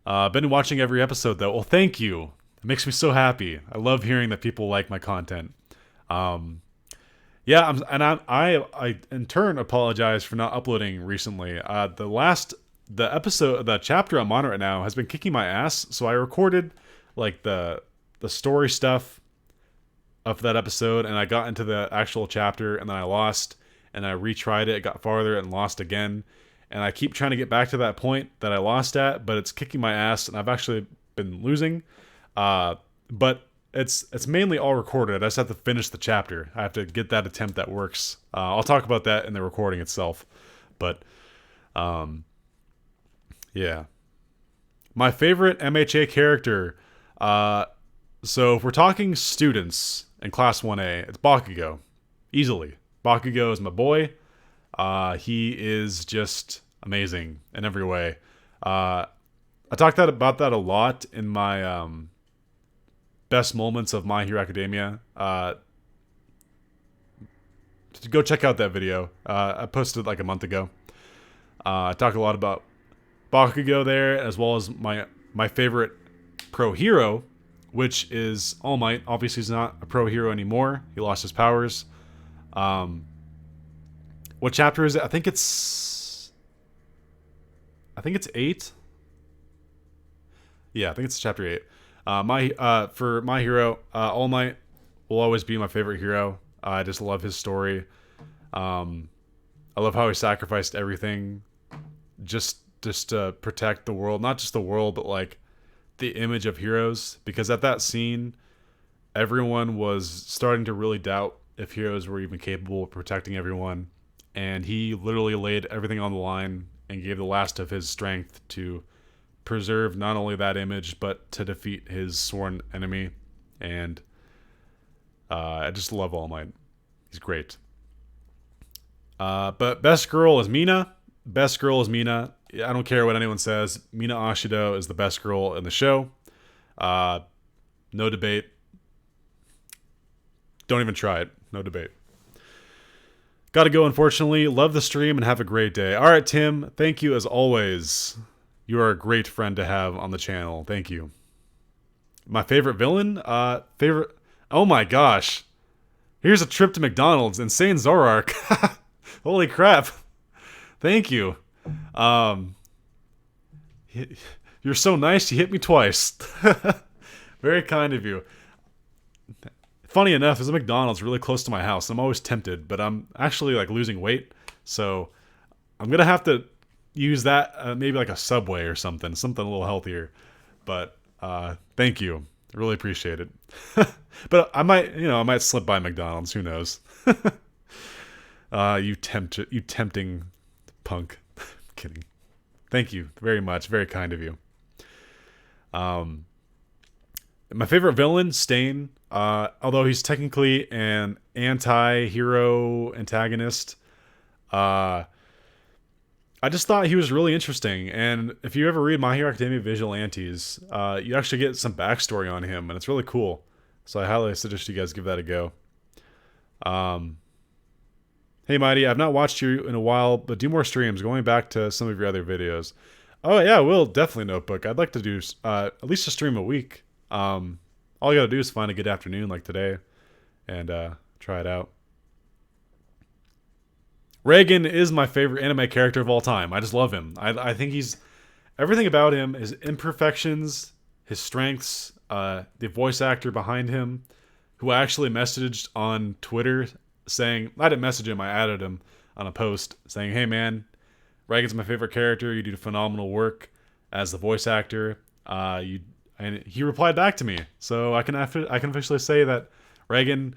Been watching every episode though. Well, thank you. It makes me so happy. I love hearing that people like my content. Yeah, I in turn apologize for not uploading recently. The chapter I'm on right now has been kicking my ass. So I recorded like the story stuff of that episode, and I got into the actual chapter, and then I lost, and I retried it, got farther, and lost again. And I keep trying to get back to that point that I lost at, but it's kicking my ass, and I've actually been losing. But it's mainly all recorded. I just have to finish the chapter. I have to get that attempt that works. I'll talk about that in the recording itself. But yeah, my favorite MHA character. So if we're talking students in Class 1A, it's Bakugo, easily. Bakugo is my boy. He is just amazing in every way. I talked about that a lot in my best moments of My Hero Academia. Go check out that video. I posted it like a month ago. I talk a lot about Bakugo there, as well as my favorite pro hero, which is All Might. Obviously, he's not a pro hero anymore. He lost his powers. What chapter is it? I think it's 8. Yeah, I think it's chapter 8. For my hero, All Might will always be my favorite hero. I just love his story. I love how he sacrificed everything just to protect the world, not just the world, but like the image of heroes. Because at that scene, everyone was starting to really doubt if heroes were even capable of protecting everyone, and he literally laid everything on the line and gave the last of his strength to preserve not only that image, but to defeat his sworn enemy. And I just love All Might. He's great. But best girl is Mina. Best girl is Mina. I don't care what anyone says. Mina Ashido is the best girl in the show. Uh, no debate. Don't even try it. No debate. Gotta go, unfortunately. Love the stream and have a great day. All right, Tim. Thank you as always. You are a great friend to have on the channel. Thank you. My favorite villain? Favorite... Oh my gosh. Here's a trip to McDonald's. Insane Zoroark. Holy crap. Thank you. You're so nice. You hit me twice. Very kind of you. Funny enough, there's a McDonald's really close to my house. I'm always tempted, but I'm actually like losing weight, so I'm gonna have to use that. Maybe like a Subway or something a little healthier. But thank you, I really appreciate it. But I might slip by McDonald's. Who knows? You tempting punk. I'm kidding. Thank you very much. Very kind of you. My favorite villain, Stain. Although he's technically an anti-hero antagonist, I just thought he was really interesting. And if you ever read My Hero Academia Vigilantes, you actually get some backstory on him, and it's really cool. So I highly suggest you guys give that a go. Hey, Mighty, I've not watched you in a while, but do more streams, going back to some of your other videos. Oh, yeah, will definitely, Notebook. I'd like to do at least a stream a week. All you gotta do is find a good afternoon like today and try it out. Reagan is my favorite anime character of all time. I just love him. I think he's... Everything about him, his imperfections, his strengths, the voice actor behind him, who I actually messaged on Twitter saying... I didn't message him, I added him on a post saying, hey man, Reagan's my favorite character. You do phenomenal work as the voice actor. And he replied back to me, so I can officially say that Reagan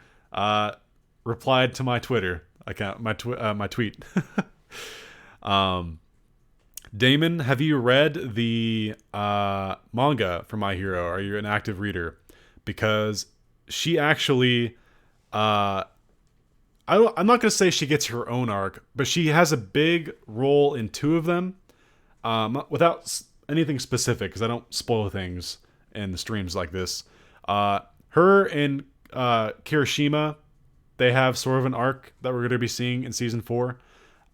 replied to my Twitter account, my tweet. Damon, have you read the manga for My Hero? Are you an active reader? Because she actually, I'm not gonna say she gets her own arc, but she has a big role in two of them. Without anything specific, because I don't spoil things in the streams like this. Her and Kirishima, they have sort of an arc that we're going to be seeing in season 4.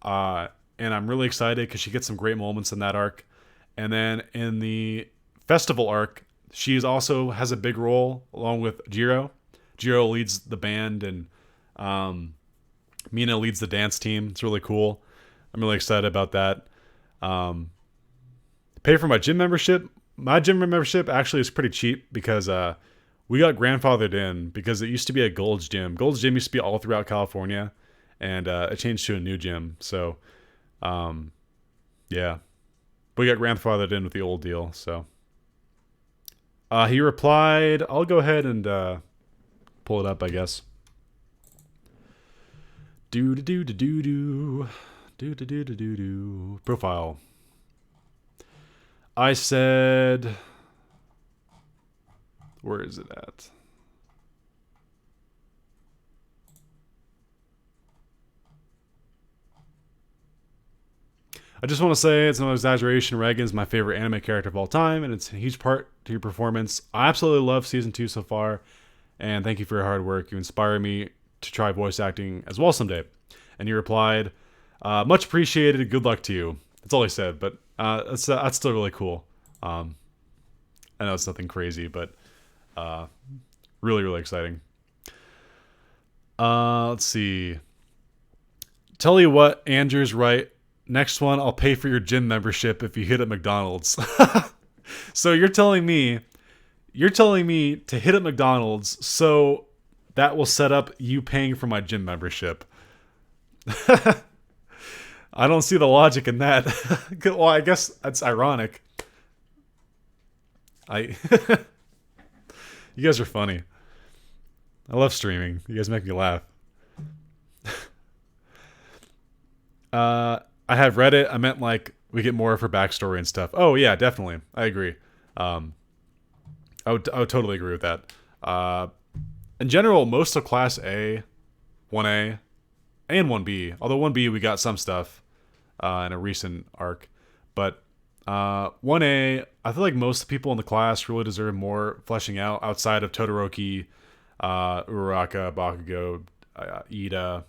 And I'm really excited because she gets some great moments in that arc. And then in the festival arc, she also has a big role along with Jiro. Jiro leads the band and Mina leads the dance team. It's really cool. I'm really excited about that. Pay for my gym membership. My gym membership actually is pretty cheap because we got grandfathered in because it used to be a Gold's Gym. Gold's Gym used to be all throughout California, and it changed to a new gym. So, yeah. We got grandfathered in with the old deal, so. He replied, I'll go ahead and pull it up, I guess. Do-do-do-do-do-do. Do-do-do-do-do-do. Profile. I said... Where is it at? I just want to say it's no exaggeration. Reagan's my favorite anime character of all time, and it's a huge part to your performance. I absolutely love Season 2 so far, and thank you for your hard work. You inspire me to try voice acting as well someday. And he replied, much appreciated, good luck to you. That's all he said, but that's still really cool. I know it's nothing crazy, but really, really exciting. Let's see. Tell you what, Andrew's right. Next one, I'll pay for your gym membership if you hit at McDonald's. So you're telling me to hit at McDonald's so that will set up you paying for my gym membership. I don't see the logic in that. Well, I guess that's ironic. You guys are funny. I love streaming. You guys make me laugh. I have Reddit. I meant like we get more of her backstory and stuff. Oh yeah, definitely. I agree. I would totally agree with that. In general, most of Class A, 1A, and 1B. Although 1B we got some stuff in a recent arc, but 1A, I feel like most people in the class really deserve more fleshing out outside of Todoroki, Uraraka, Bakugo, Ida,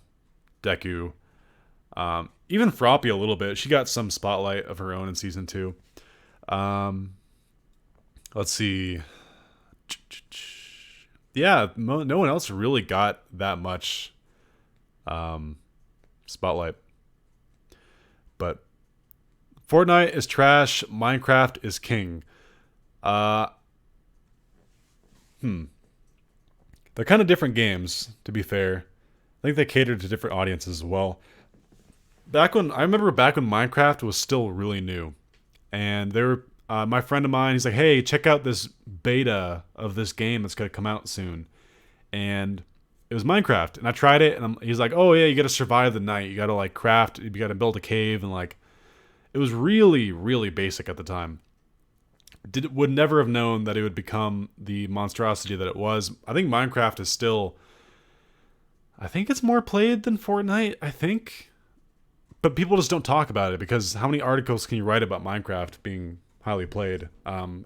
Deku, even Froppy a little bit. She got some spotlight of her own in season 2. Let's see. Yeah, no one else really got that much spotlight. But Fortnite is trash. Minecraft is king. They're kind of different games, to be fair. I think they cater to different audiences as well. I remember back when Minecraft was still really new, and my friend of mine, he's like, "Hey, check out this beta of this game that's gonna come out soon," and it was Minecraft, and I tried it, and he's like, "Oh yeah, you got to survive the night. You got to like craft. You got to build a cave, and like, it was really, really basic at the time. Would never have known that it would become the monstrosity that it was. I think Minecraft is still, I think it's more played than Fortnite. I think, but people just don't talk about it because how many articles can you write about Minecraft being highly played?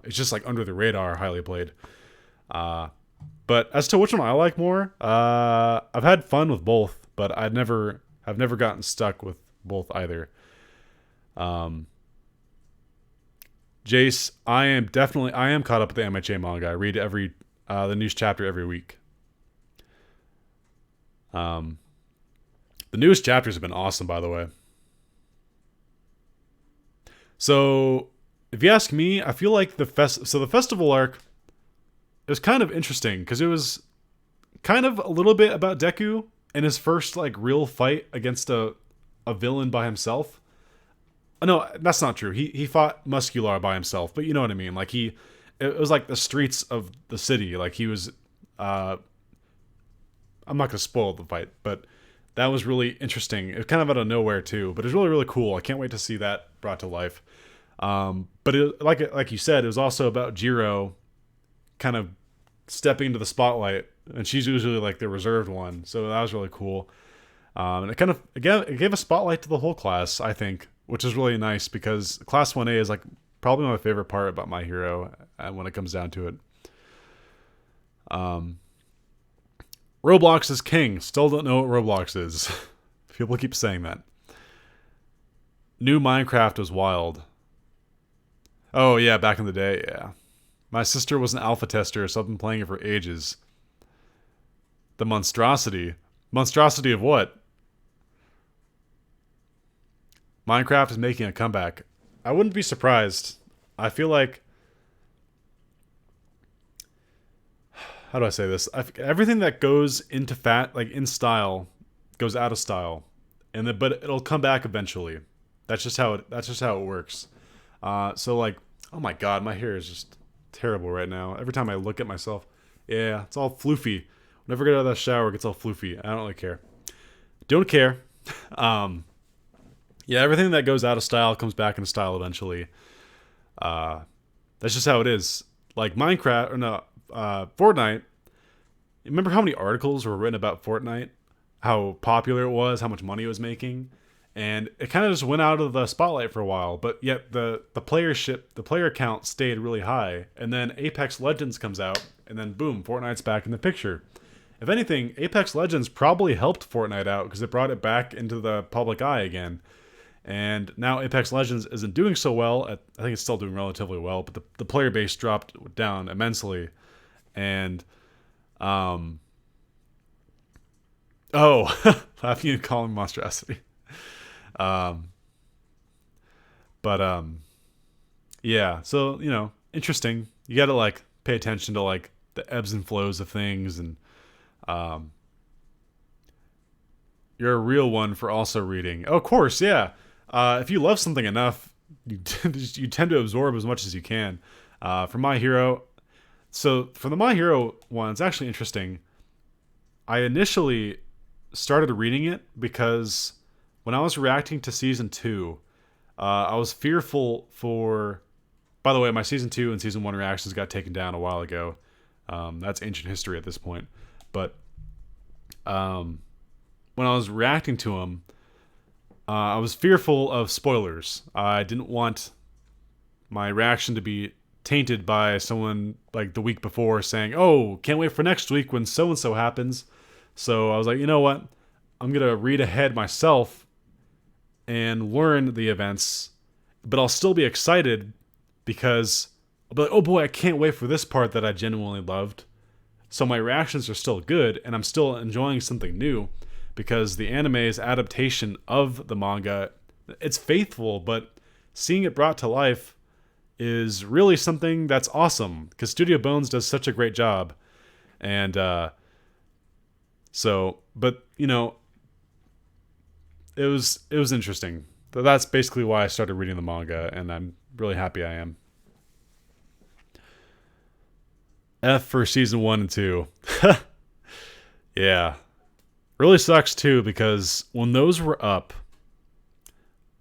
It's just like under the radar, highly played. But as to which one I like more, I've had fun with both, but I've never gotten stuck with both either. Jace, I am caught up with the MHA manga. I read the news chapter every week. The newest chapters have been awesome, by the way. So, if you ask me, I feel like the festival arc, it was kind of interesting because it was kind of a little bit about Deku and his first like real fight against a villain by himself. No, that's not true. He fought Muscular by himself, but you know what I mean. Like it was like the streets of the city. Like he was. I'm not gonna spoil the fight, but that was really interesting. It was kind of out of nowhere too, but it's really really cool. I can't wait to see that brought to life. But like you said, it was also about Jiro kind of stepping into the spotlight, and she's usually like the reserved one, so that was really cool. And it gave a spotlight to the whole class, I think, which is really nice because Class 1A is like probably my favorite part about My Hero when it comes down to it. Roblox is king. Still don't know what Roblox is. People keep saying that. New Minecraft was wild. Oh yeah, back in the day, yeah. My sister was an alpha tester, so I've been playing it for ages. The monstrosity. Monstrosity of what? Minecraft is making a comeback. I wouldn't be surprised. I feel like... How do I say this? Everything that goes into in style, goes out of style, but it'll come back eventually. That's just how it works. So like, oh my god, my hair is just terrible right now. Every time I look at myself, yeah, it's all floofy. Whenever I get out of that shower, it gets all floofy. I don't really care. Don't care. Yeah, everything that goes out of style comes back into style eventually. That's just how it is. Like Fortnite. Remember how many articles were written about Fortnite? How popular it was, how much money it was making? And it kind of just went out of the spotlight for a while, but yet the player count stayed really high. And then Apex Legends comes out, and then boom, Fortnite's back in the picture. If anything, Apex Legends probably helped Fortnite out because it brought it back into the public eye again. And now Apex Legends isn't doing so well. I think it's still doing relatively well, but the player base dropped down immensely. And, laughing and calling monstrosity. Yeah, so, interesting. You gotta, like, pay attention to, like, the ebbs and flows of things, and, you're a real one for also reading. Oh, of course, yeah. If you love something enough, you tend to absorb as much as you can. For My Hero, so for the My Hero one, it's actually interesting. I initially started reading it because when I was reacting to season 2, I was fearful for... By the way, my season 2 and season 1 reactions got taken down a while ago. That's ancient history at this point. But when I was reacting to them, I was fearful of spoilers. I didn't want my reaction to be tainted by someone like the week before saying, "Oh, can't wait for next week when so and so happens." So I was like, you know what? I'm gonna read ahead myself and learn the events, but I'll still be excited because I'll be like, "Oh boy, I can't wait for this part that I genuinely loved." So my reactions are still good, and I'm still enjoying something new because the anime's adaptation of the manga, it's faithful, but seeing it brought to life is really something that's awesome because Studio Bones does such a great job. And but it was interesting. That's basically why I started reading the manga, and I'm really happy I am. F for season 1 and 2. Yeah. Really sucks too because when those were up,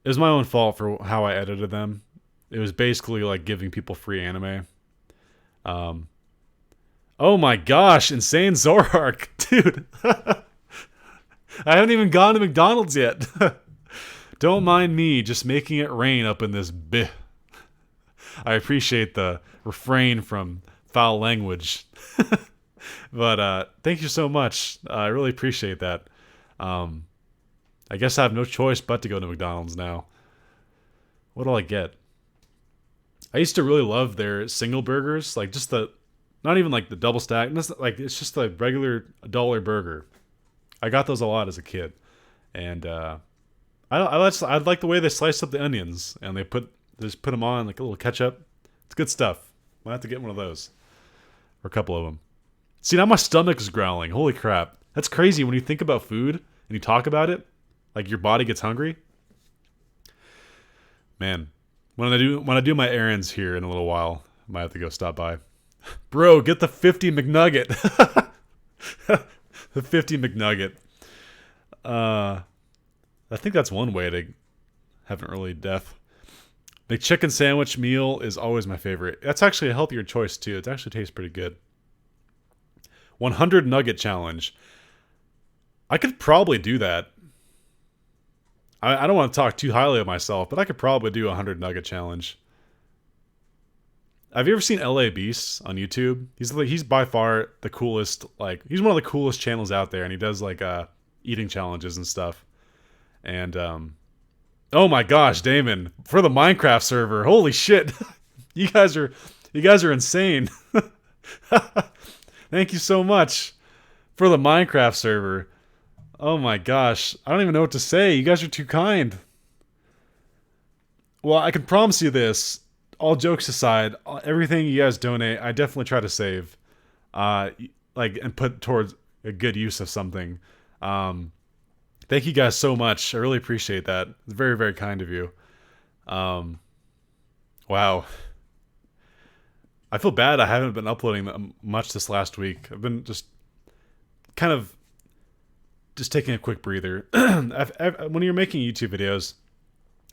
it was my own fault for how I edited them. It was basically like giving people free anime. Um, oh my gosh, Insane Zorark, dude. I haven't even gone to McDonald's yet. Don't mind me just making it rain up in this bih. I appreciate the refrain from foul language. But thank you so much. I really appreciate that. I guess I have no choice but to go to McDonald's now. What'll I get? I used to really love their single burgers, like just not even like the double stack. Like it's just a regular $1 burger. I got those a lot as a kid, and I like the way they slice up the onions and they just put them on like a little ketchup. It's good stuff. Might have to get one of those or a couple of them. See, now my stomach is growling. Holy crap, that's crazy when you think about food and you talk about it. Like your body gets hungry. Man, when I do my errands here in a little while, I might have to go stop by. Bro, get the 50 McNugget. The 50 McNugget. I think that's one way to have an early death. McChicken sandwich meal is always my favorite. That's actually a healthier choice too. It actually tastes pretty good. 100 nugget challenge. I could probably do that. I don't want to talk too highly of myself, but I could probably do a 100 nugget challenge. Have you ever seen LA Beast on YouTube? He's by far the coolest. Like he's one of the coolest channels out there, and he does like eating challenges and stuff. And oh my gosh, Damon, for the Minecraft server, holy shit, you guys are insane. Thank you so much for the Minecraft server. Oh my gosh, I don't even know what to say. You guys are too kind. Well, I can promise you this. All jokes aside, everything you guys donate, I definitely try to save, and put towards a good use of something. Thank you guys so much. I really appreciate that. It's very, very kind of you. Wow. I feel bad I haven't been uploading much this last week. I've been just kind of just taking a quick breather. When you're making YouTube videos,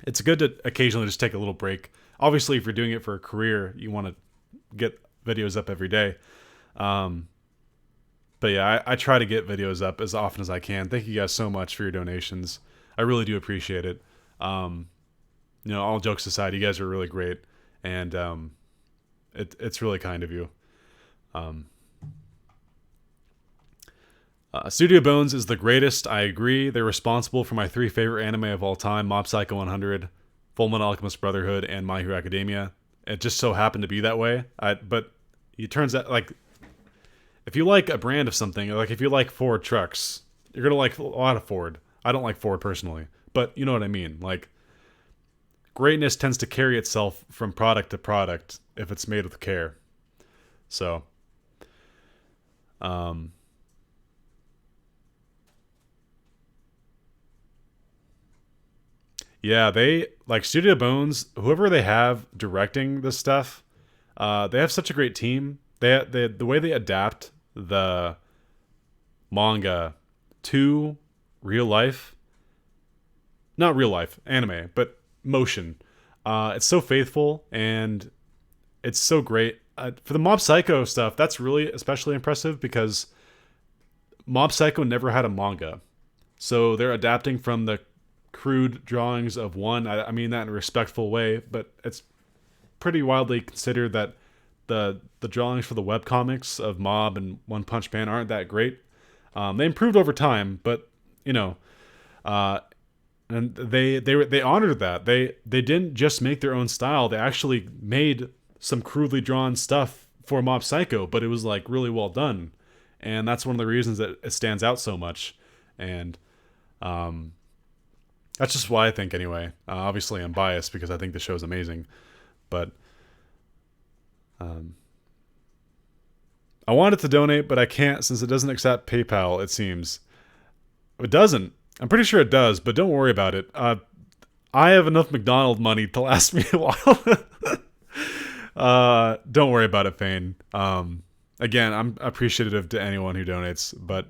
it's good to occasionally just take a little break. Obviously, if you're doing it for a career, you want to get videos up every day. But yeah, I try to get videos up as often as I can. Thank you guys so much for your donations. I really do appreciate it. All jokes aside, you guys are really great. And it's really kind of you. Studio Bones is the greatest. I agree. They're responsible for my 3 favorite anime of all time: Mob Psycho 100, Fullmetal Alchemist Brotherhood, and My Hero Academia. It just so happened to be that way. But it turns out, like, if you like a brand of something, like if you like Ford trucks, you're gonna like a lot of Ford. I don't like Ford personally, but you know what I mean. Like, greatness tends to carry itself from product to product if it's made with care. So, yeah, they like Studio Bones. Whoever they have directing this stuff, they have such a great team. The way they adapt the manga to real life, not real life anime, but motion. It's so faithful and it's so great. For the Mob Psycho stuff, that's really especially impressive because Mob Psycho never had a manga. So they're adapting from the crude drawings of one. I mean that in a respectful way, but it's pretty widely considered that the drawings for the webcomics of Mob and One Punch Man aren't that great. They improved over time, but you know, uh, and they honored that. They didn't just make their own style. They actually made some crudely drawn stuff for Mob Psycho, but it was like really well done, and that's one of the reasons that it stands out so much. And that's just why I think anyway. Obviously, I'm biased because I think the show's amazing, but I wanted to donate, but I can't since it doesn't accept PayPal. It seems it doesn't. I'm pretty sure it does, but don't worry about it. I have enough McDonald money to last me a while. Don't worry about it, Fane. Again, I'm appreciative to anyone who donates, but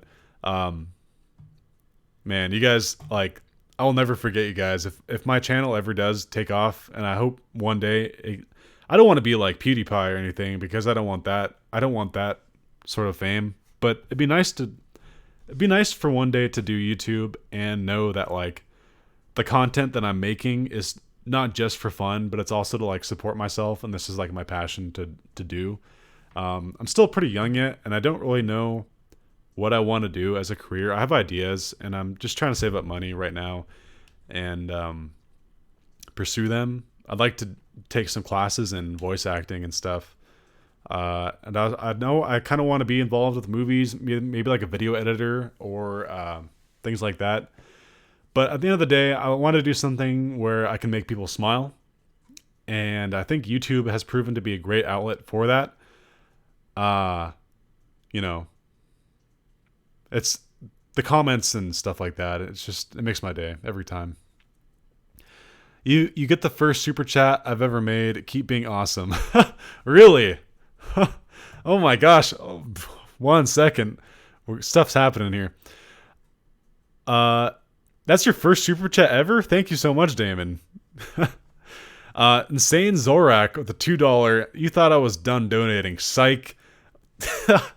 man, you guys, like, I will never forget you guys. If my channel ever does take off, and I hope one day, I don't want to be like PewDiePie or anything because I don't want that. I don't want that sort of fame. But it'd be nice for one day to do YouTube and know that like the content that I'm making is not just for fun, but it's also to like support myself, and this is like my passion to do. I'm still pretty young yet, and I don't really know what I want to do as a career. I have ideas, and I'm just trying to save up money right now and pursue them. I'd like to take some classes in voice acting and stuff. And I know I kind of want to be involved with movies, maybe like a video editor or things like that. But at the end of the day, I want to do something where I can make people smile. And I think YouTube has proven to be a great outlet for that. You know, it's the comments and stuff like that. It makes my day every time. You get the first super chat I've ever made. Keep being awesome. Really? Oh my gosh. Oh, 1 second. Stuff's happening here. That's your first super chat ever? Thank you so much, Damon. Insane Zorak with the $2. You thought I was done donating. Psych.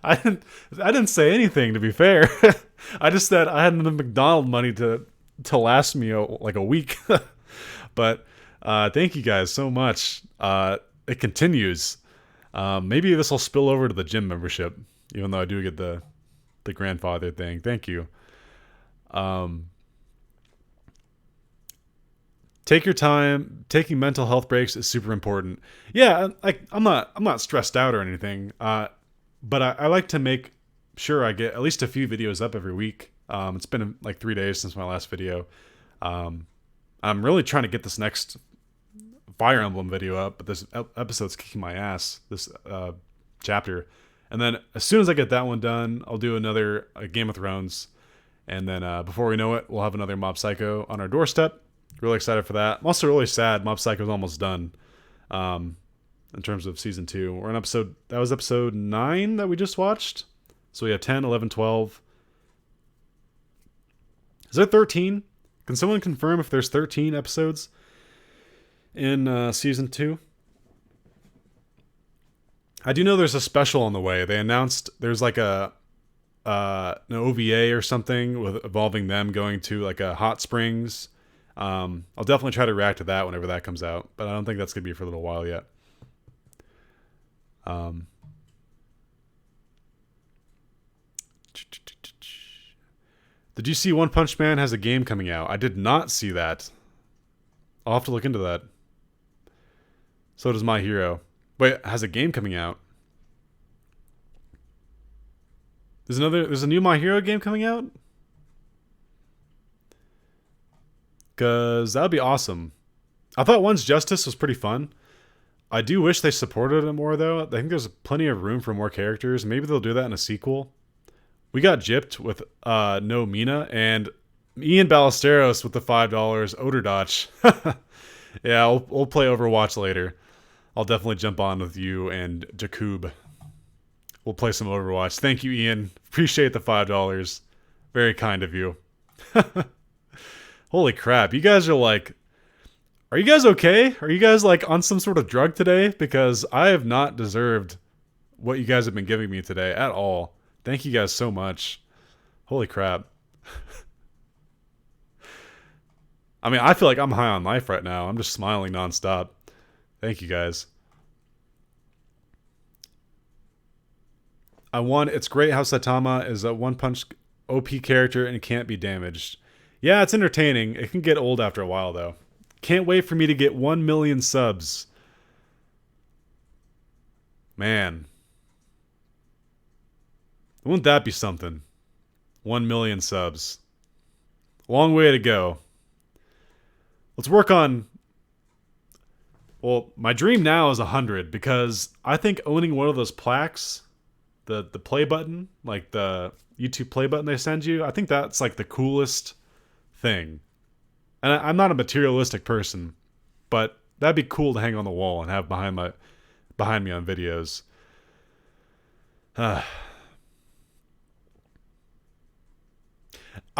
I didn't say anything, to be fair. I just said I had enough McDonald money to last me like a week. But thank you guys so much. It continues. Maybe this will spill over to the gym membership, even though I do get the grandfather thing. Thank you. Take your time. Taking mental health breaks is super important. Yeah, I'm not stressed out or anything. But I like to make sure I get at least a few videos up every week. It's been like 3 days since my last video. I'm really trying to get this next Fire Emblem video up, but this episode's kicking my ass, this chapter. And then as soon as I get that one done, I'll do another Game of Thrones. And then before we know it, we'll have another Mob Psycho on our doorstep. Really excited for that. I'm also really sad Mob Psycho's almost done in terms of season 2. We're on that was episode 9 that we just watched. So we have 10, 11, 12. Is there 13? Can someone confirm if there's 13 episodes in season 2? I do know there's a special on the way. They announced there's like an OVA or something involving them going to like a hot springs. I'll definitely try to react to that whenever that comes out, but I don't think that's going to be for a little while yet. Did you see One Punch Man has a game coming out? I did not see that. I'll have to look into that. So does My Hero. Wait, has a game coming out? There's a new My Hero game coming out? Because that would be awesome. I thought One's Justice was pretty fun. I do wish they supported it more, though. I think there's plenty of room for more characters. Maybe they'll do that in a sequel. We got gypped with No Mina and Ian Ballesteros with the $5 Oderdotch. Yeah, we'll play Overwatch later. I'll definitely jump on with you and Jakub. We'll play some Overwatch. Thank you, Ian. Appreciate the $5. Very kind of you. Holy crap. You guys are like... Are you guys okay? Are you guys like on some sort of drug today? Because I have not deserved what you guys have been giving me today at all. Thank you guys so much. Holy crap. I mean, I feel like I'm high on life right now. I'm just smiling nonstop. Thank you guys. I won. It's great how Saitama is a one punch OP character and can't be damaged. Yeah, it's entertaining. It can get old after a while though. Can't wait for me to get 1 million subs. Man, wouldn't that be something? 1 million subs. Long way to go. Let's work on. Well, my dream now is 100 because I think owning one of those plaques, the play button, like the YouTube play button they send you, I think that's like the coolest thing. And I'm not a materialistic person, but that'd be cool to hang on the wall and have behind me on videos. I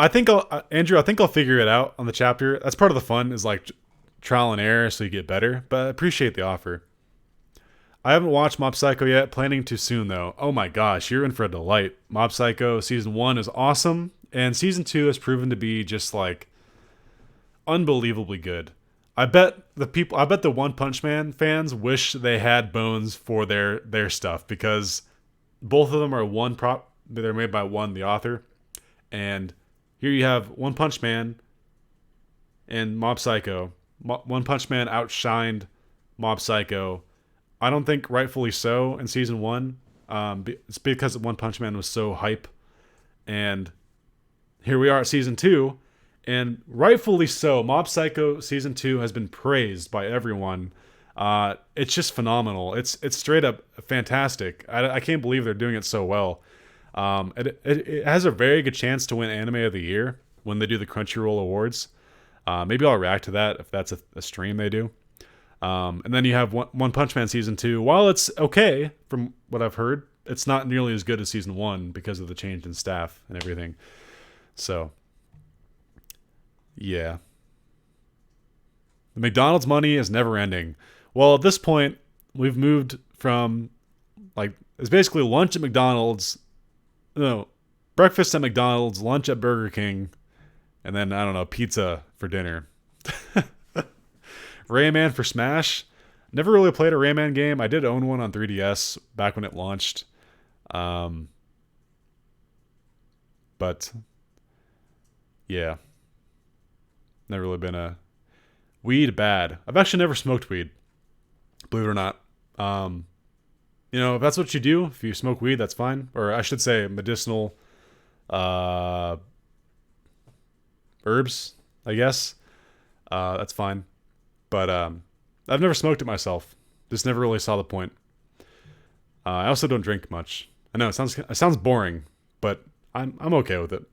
think Andrew. I think I'll figure it out on the chapter. That's part of the fun is like trial and error, so you get better. But I appreciate the offer. I haven't watched Mob Psycho yet. Planning to soon though. Oh my gosh, you're in for a delight. Mob Psycho season 1 is awesome, and season 2 has proven to be just like unbelievably good. I bet the One Punch Man fans wish they had Bones for their stuff because both of them are one prop. They're made by one the author, and here you have One Punch Man and Mob Psycho. One Punch Man outshined Mob Psycho. I don't think rightfully so in season 1. It's because One Punch Man was so hype, and here we are at season 2, and rightfully so. Mob Psycho season 2 has been praised by everyone. It's just phenomenal. It's straight up fantastic. I can't believe they're doing it so well. It has a very good chance to win Anime of the Year when they do the Crunchyroll Awards. Maybe I'll react to that if that's a stream they do. And then you have One Punch Man season 2. While it's okay from what I've heard, it's not nearly as good as season 1 because of the change in staff and everything. So, yeah. The McDonald's money is never ending. Well, at this point, we've moved from like it's basically lunch at McDonald's, no, breakfast at McDonald's, lunch at Burger King, and then I don't know, pizza for dinner. Rayman for Smash. Never really played a Rayman game. I did own one on 3DS back when it launched. But yeah, never really been a weed bad. I've actually never smoked weed, believe it or not. If that's what you do, if you smoke weed, that's fine. Or I should say medicinal herbs, I guess. That's fine. But I've never smoked it myself. Just never really saw the point. I also don't drink much. I know it sounds boring, but I'm okay with it.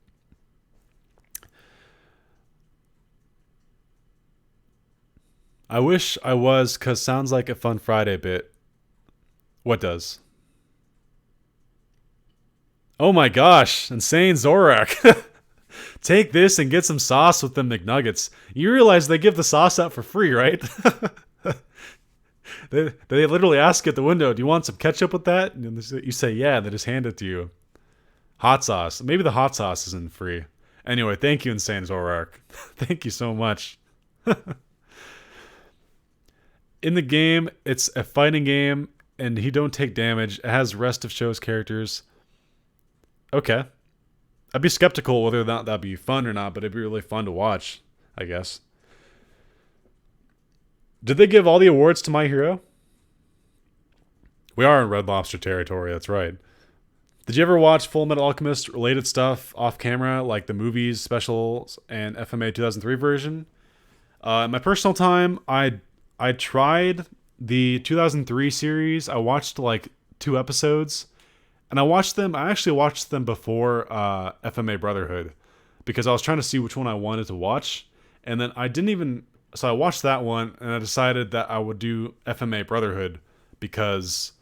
I wish I was, cause sounds like a fun Friday bit. What does? Oh my gosh, insane Zorak. Take this and get some sauce with the McNuggets. You realize they give the sauce out for free, right? They literally ask at the window, do you want some ketchup with that? And you say, yeah, and they just hand it to you. Hot sauce. Maybe the hot sauce isn't free. Anyway, thank you, Insane Zorak. Thank you so much. In the game, it's a fighting game, and he don't take damage. It has rest of show's characters. Okay. I'd be skeptical whether or not that'd be fun or not, but it'd be really fun to watch, I guess. Did they give all the awards to My Hero? We are in Red Lobster territory, that's right. Did you ever watch Full Metal Alchemist related stuff off camera, like the movies, specials, and FMA 2003 version? In my personal time, I tried the 2003 series. I watched like 2 episodes. And I actually watched them before FMA Brotherhood because I was trying to see which one I wanted to watch. And then so I watched that one and I decided that I would do FMA Brotherhood because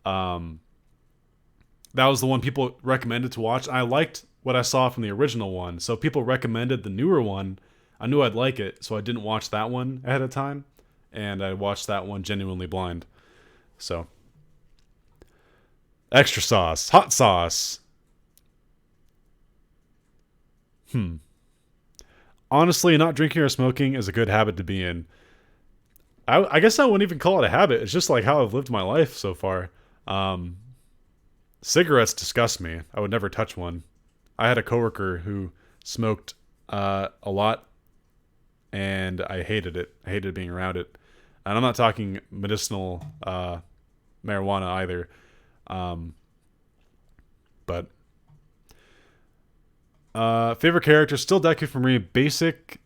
that was the one people recommended to watch. I liked what I saw from the original one. So people recommended the newer one. I knew I'd like it, so I didn't watch that one ahead of time. And I watched that one genuinely blind. So... extra sauce. Hot sauce. honestly, not drinking or smoking is a good habit to be in. I guess I wouldn't even call it a habit. It's just like how I've lived my life so far. Um, Cigarettes disgust me. I would never touch one. I had a coworker who smoked a lot, and I hated it. I hated being around it. And I'm not talking medicinal marijuana either. Um, but favorite character still Deku for me. Basic,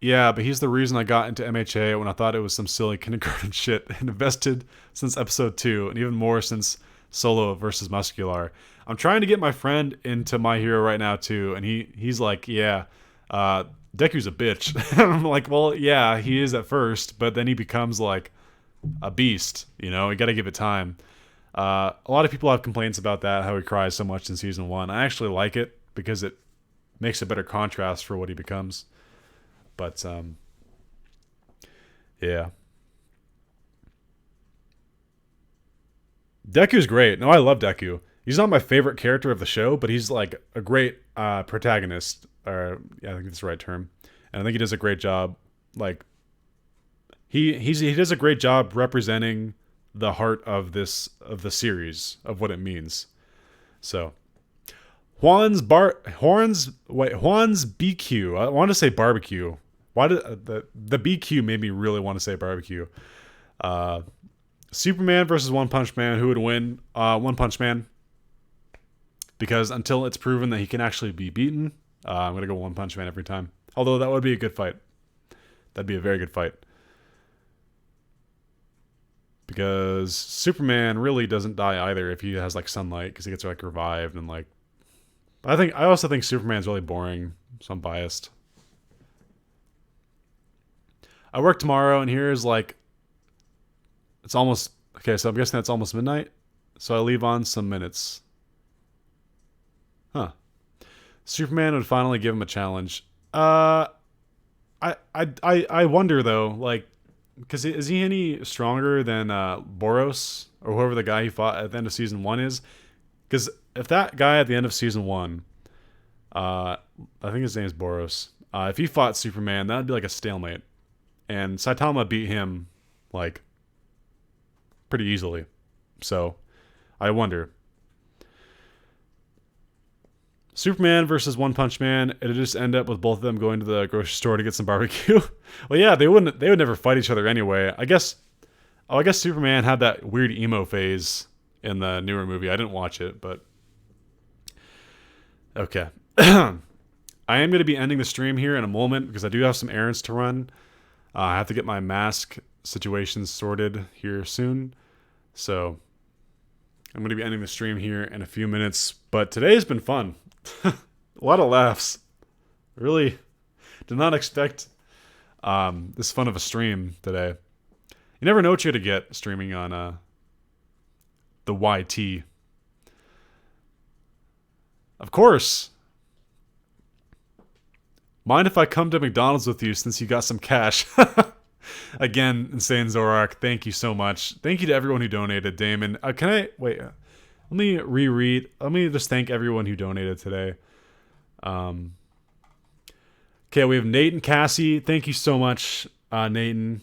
yeah, but he's the reason I got into MHA when I thought it was some silly kindergarten shit, and invested since episode 2, and even more since Solo versus Muscular. I'm trying to get my friend into My Hero right now too, and he's like, yeah, Deku's a bitch. And I'm like, well, yeah, he is at first, but then he becomes like a beast. You know, you got to give it time. A lot of people have complaints about that, how he cries so much in season 1. I actually like it because it makes a better contrast for what he becomes. But yeah, Deku's great. No, I love Deku. He's not my favorite character of the show, but he's like a great protagonist. Or yeah, I think that's the right term. And I think he does a great job. Like he does a great job representing the heart of the series of what it means. So Juan's BQ. I want to say barbecue. Why did the BQ made me really want to say barbecue? Superman versus One Punch Man. Who would win? One Punch Man. Because until it's proven that he can actually be beaten, I'm gonna go One Punch Man every time. Although that would be a good fight. That'd be a very good fight. Because Superman really doesn't die either if he has like sunlight, because he gets like revived and like. I also think Superman's really boring, so I'm biased. I work tomorrow, and here's like. It's almost okay, so I'm guessing that's almost midnight. So I leave on some minutes. Huh. Superman would finally give him a challenge. I wonder though, like, because is he any stronger than Boros or whoever the guy he fought at the end of season 1 is? Because if that guy at the end of season 1, I think his name is Boros. If he fought Superman, that'd be like a stalemate, and Saitama beat him like pretty easily. So I wonder. Superman versus One Punch Man. It'll just end up with both of them going to the grocery store to get some barbecue. Well, yeah, they would never fight each other anyway. I guess Superman had that weird emo phase in the newer movie. I didn't watch it, but okay. I am going to be ending the stream here in a moment because I do have some errands to run. I have to get my mask situation sorted here soon. So I'm going to be ending the stream here in a few minutes. But today's been fun. A lot of laughs. Really did not expect this fun of a stream today. You never know what you're going to get streaming on the YT. Of course. Mind if I come to McDonald's with you since you got some cash? Again, Insane Zorak, thank you so much. Thank you to everyone who donated, Damon. Can I... Wait, let me reread. Let me just thank everyone who donated today. Okay, we have Nate and Cassie. Thank you so much, Nathan.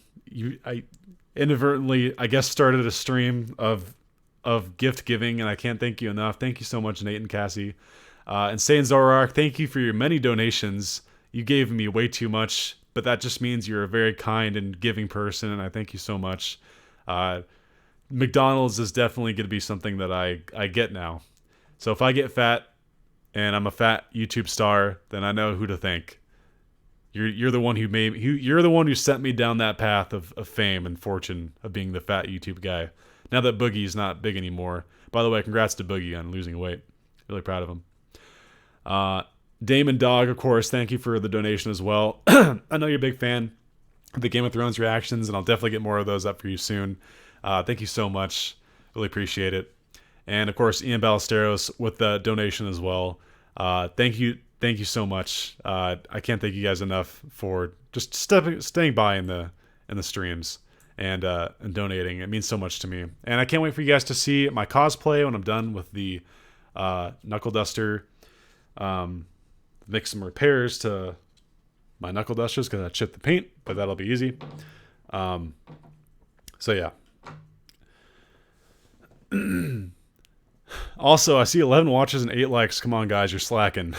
I inadvertently, I guess, started a stream of gift giving, and I can't thank you enough. Thank you so much, Nate and Cassie. Insane Zorak, thank you for your many donations. You gave me way too much, but that just means you're a very kind and giving person, and I thank you so much. McDonald's is definitely going to be something that I get now. So if I get fat and I'm a fat YouTube star, then I know who to thank. You're the one you're the one who sent me down that path of fame and fortune of being the fat YouTube guy. Now that Boogie's not big anymore. By the way, congrats to Boogie on losing weight. Really proud of him. Damon Dog, of course, thank you for the donation as well. I know you're a big fan of the Game of Thrones reactions, and I'll definitely get more of those up for you soon. Thank you so much. Really appreciate it. And, of course, Ian Ballesteros with the donation as well. Thank you so much. I can't thank you guys enough for just staying by in the streams and donating. It means so much to me. And I can't wait for you guys to see my cosplay when I'm done with the Knuckle Duster. Make some repairs to my knuckle dusters because I chipped the paint, but that'll be easy. So yeah. Also, I see 11 watches and 8 likes. Come on, guys, you're slacking.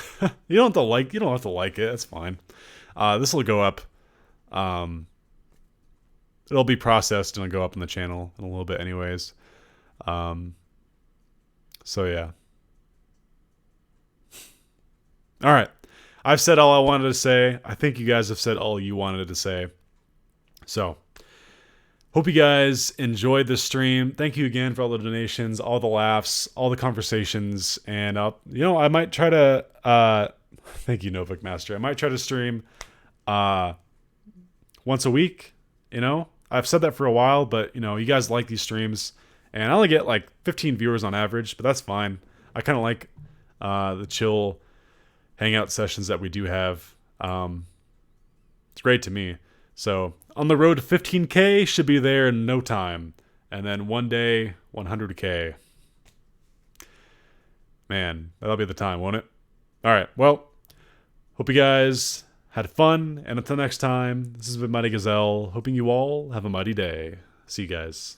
You don't have to like. You don't have to like it. It's fine. This will go up. It'll be processed and it'll go up on the channel in a little bit, anyways. So yeah. All right. I've said all I wanted to say. I think you guys have said all you wanted to say. So, hope you guys enjoyed this stream. Thank you again for all the donations, all the laughs, all the conversations, and I might try to. Thank you, Novik Master. I might try to stream, once a week. I've said that for a while, but you guys like these streams, and I only get like 15 viewers on average, but that's fine. I kind of like the chill hangout sessions that we do have. It's great to me. So on the road to 15K, should be there in no time. And then one day, 100K. Man, that'll be the time, won't it? All right, well, hope you guys had fun. And until next time, this has been Mighty Gazelle, hoping you all have a mighty day. See you guys.